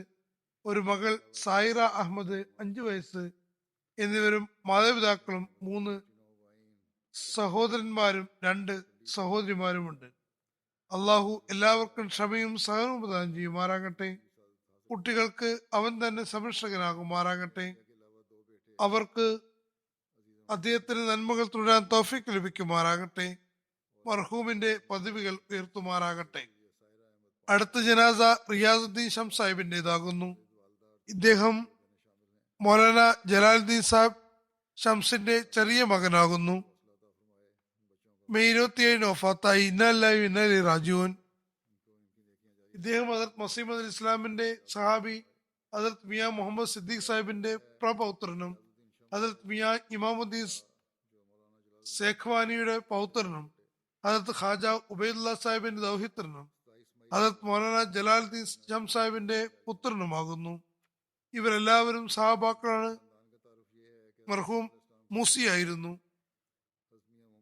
ഒരു മകൾ സായിറ അഹമ്മദ് 5 വയസ്സ് എന്നിവരും മാതാപിതാക്കളും 3 സഹോദരന്മാരും 2 സഹോദരിമാരുമുണ്ട്. അള്ളാഹു എല്ലാവർക്കും ക്ഷമയും സഹനവും പ്രദാനം ചെയ്യുമാറാകട്ടെ. കുട്ടികൾക്ക് അവൻ തന്നെ സംരക്ഷകനാകുമാറാകട്ടെ. അവർക്ക് അദ്ദേഹത്തിന് നന്മകൾ തുടരാൻ തൗഫീക്ക് ലഭിക്കുമാറാകട്ടെ. മർഹൂമിന്റെ പദവികൾ ഉയർത്തുമാറാകട്ടെ. അടുത്ത ജനാസ റിയാസുദ്ദീൻ ഷംസ് സാഹിബിൻ്റെതാകുന്നു. ഇദ്ദേഹം മൗലാന ജലാലുദ്ദീൻ സാഹിബ് ഷംസിന്റെ ചെറിയ മകനാകുന്നു. മെയ് 27 വഫാത്തായി. ഇന്നാ ലില്ലാഹി വ ഇന്നാ ഇലൈഹി റാജിഊൻ. ഇദ്ദേഹം ഹദരത്ത് മസീമദ് അലി ഇസ്ലാമിന്റെ സഹാബി, ഹദരത്ത് മിയാ മുഹമ്മദ് സിദ്ദീഖ് സാഹിബിന്റെ പ്രപൗത്രനും ഹദരത്ത് മിയാ ഇമാമുദ്ദീൻ സേഖ്വാനിയുടെ പൗത്രനും ഹദരത്ത് ഖാജ ഉബൈദുല്ലാ സാഹിബിന്റെ ദൗഹിത്രനും ഹദരത്ത് മൗലാന ജലാലുദ്ദീൻ ഷംസ് സാഹിബിന്റെ പുത്രനുമാകുന്നു. ഇവരെല്ലാവരും സഹാബാക്കളാണ്. മർഹൂം മൂസിയായിരുന്നു.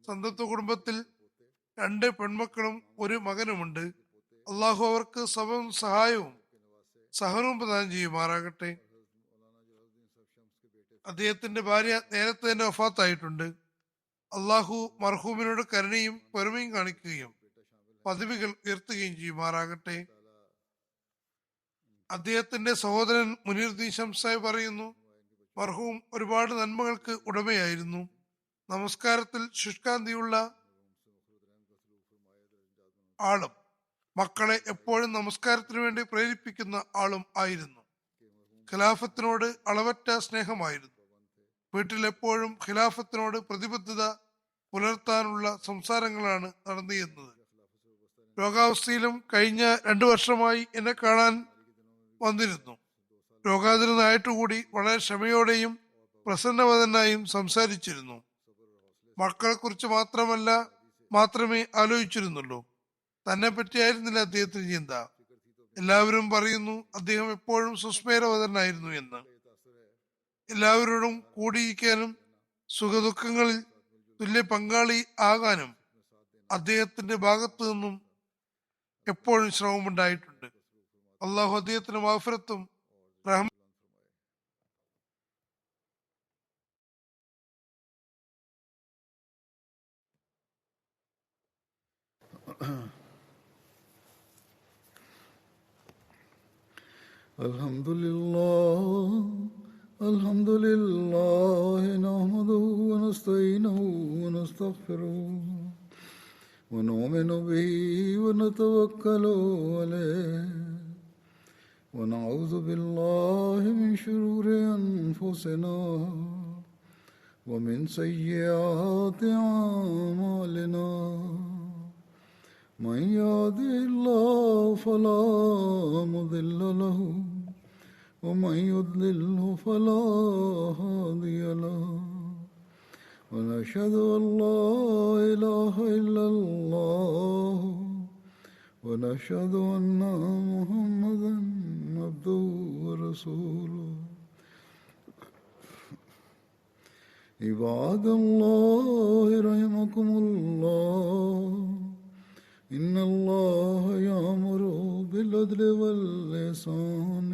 സന്തപ്ത കുടുംബത്തിൽ 2 പെൺമക്കളും 1 മകനുമുണ്ട്. അള്ളാഹു അവർക്ക് സബവും സഹായവും സഹനവും പ്രദാനം ചെയ്യുമാറാകട്ടെ. അദ്ദേഹത്തിന്റെ ഭാര്യ നേരത്തെ തന്നെ വഫാത്തായിട്ടുണ്ട്. അള്ളാഹു മർഹൂമിനോട് കരുണയും പൊരുമയും കാണിക്കുകയും പദവികൾ ഉയർത്തുകയും ചെയ്യുമാറാകട്ടെ. അദ്ദേഹത്തിന്റെ സഹോദരൻ മുനീറുദ്ദീൻ ഷംസ് സാഹിബ് പറയുന്നു, മർഹൂം ഒരുപാട് നന്മകൾക്ക് ഉടമയായിരുന്നു. നമസ്കാരത്തിൽ ശുഷ്കാന്തിയുള്ള ആളും മക്കളെ എപ്പോഴും നമസ്കാരത്തിന് വേണ്ടി പ്രേരിപ്പിക്കുന്ന ആളും ആയിരുന്നു. ഖിലാഫത്തിനോട് അളവറ്റ സ്നേഹമായിരുന്നു. വീട്ടിൽ എപ്പോഴും ഖിലാഫത്തിനോട് പ്രതിബദ്ധത പുലർത്താനുള്ള സംസാരങ്ങളാണ് നടന്നിരുന്നത്. രോഗാവസ്ഥയിലും കഴിഞ്ഞ 2 വർഷമായി എന്നെ കാണാൻ വന്നിരുന്നു. രോഗാതുരനായിട്ടുകൂടി വളരെ ക്ഷമയോടെയും പ്രസന്നവദനായും സംസാരിച്ചിരുന്നു. മക്കളെക്കുറിച്ച് മാത്രമേ ആലോചിച്ചിരുന്നുള്ളൂ. തന്നെ പറ്റിയായിരുന്നില്ല അദ്ദേഹത്തിന് ചിന്ത. എല്ലാവരും പറയുന്നു അദ്ദേഹം എപ്പോഴും സുസ്മേരവദനായിരുന്നു എന്ന്. എല്ലാവരോടും കൂടിയിരിക്കാനും സുഖദുഃഖങ്ങളിൽ തുല്യ പങ്കാളി ആകാനും അദ്ദേഹത്തിന്റെ ഭാഗത്തു നിന്നും എപ്പോഴും ശ്രമമുണ്ടായിട്ടുണ്ട്. അള്ളാഹു അദ്ദേഹത്തിന് മഗ്ഫിറത്തും റഹ്മത്തും الحمد لله نحمده ونستعينه ونستغفره ونؤمن به ونتوكل عليه ونعوذ بالله من شرور أنفسنا ومن سيئات أعمالنا من يهده الله فلا مضل له ومن يضلله فلا هادي له ونشهد أن لا إله إلا الله ونشهد أن محمدا عبده ورسوله عباد الله رحمكم الله إن الله يأمر بالعدل والإحسان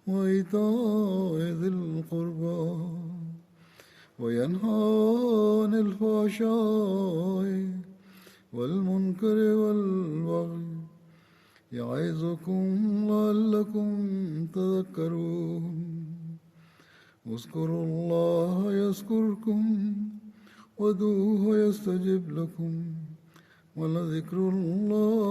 وإيتاء ذي القربى وينهى عن الفحشاء والمنكر والبغي يعظكم لعلكم تذكرون اذكروا الله يذكركم وادعوه يستجب لكم ولذكر الله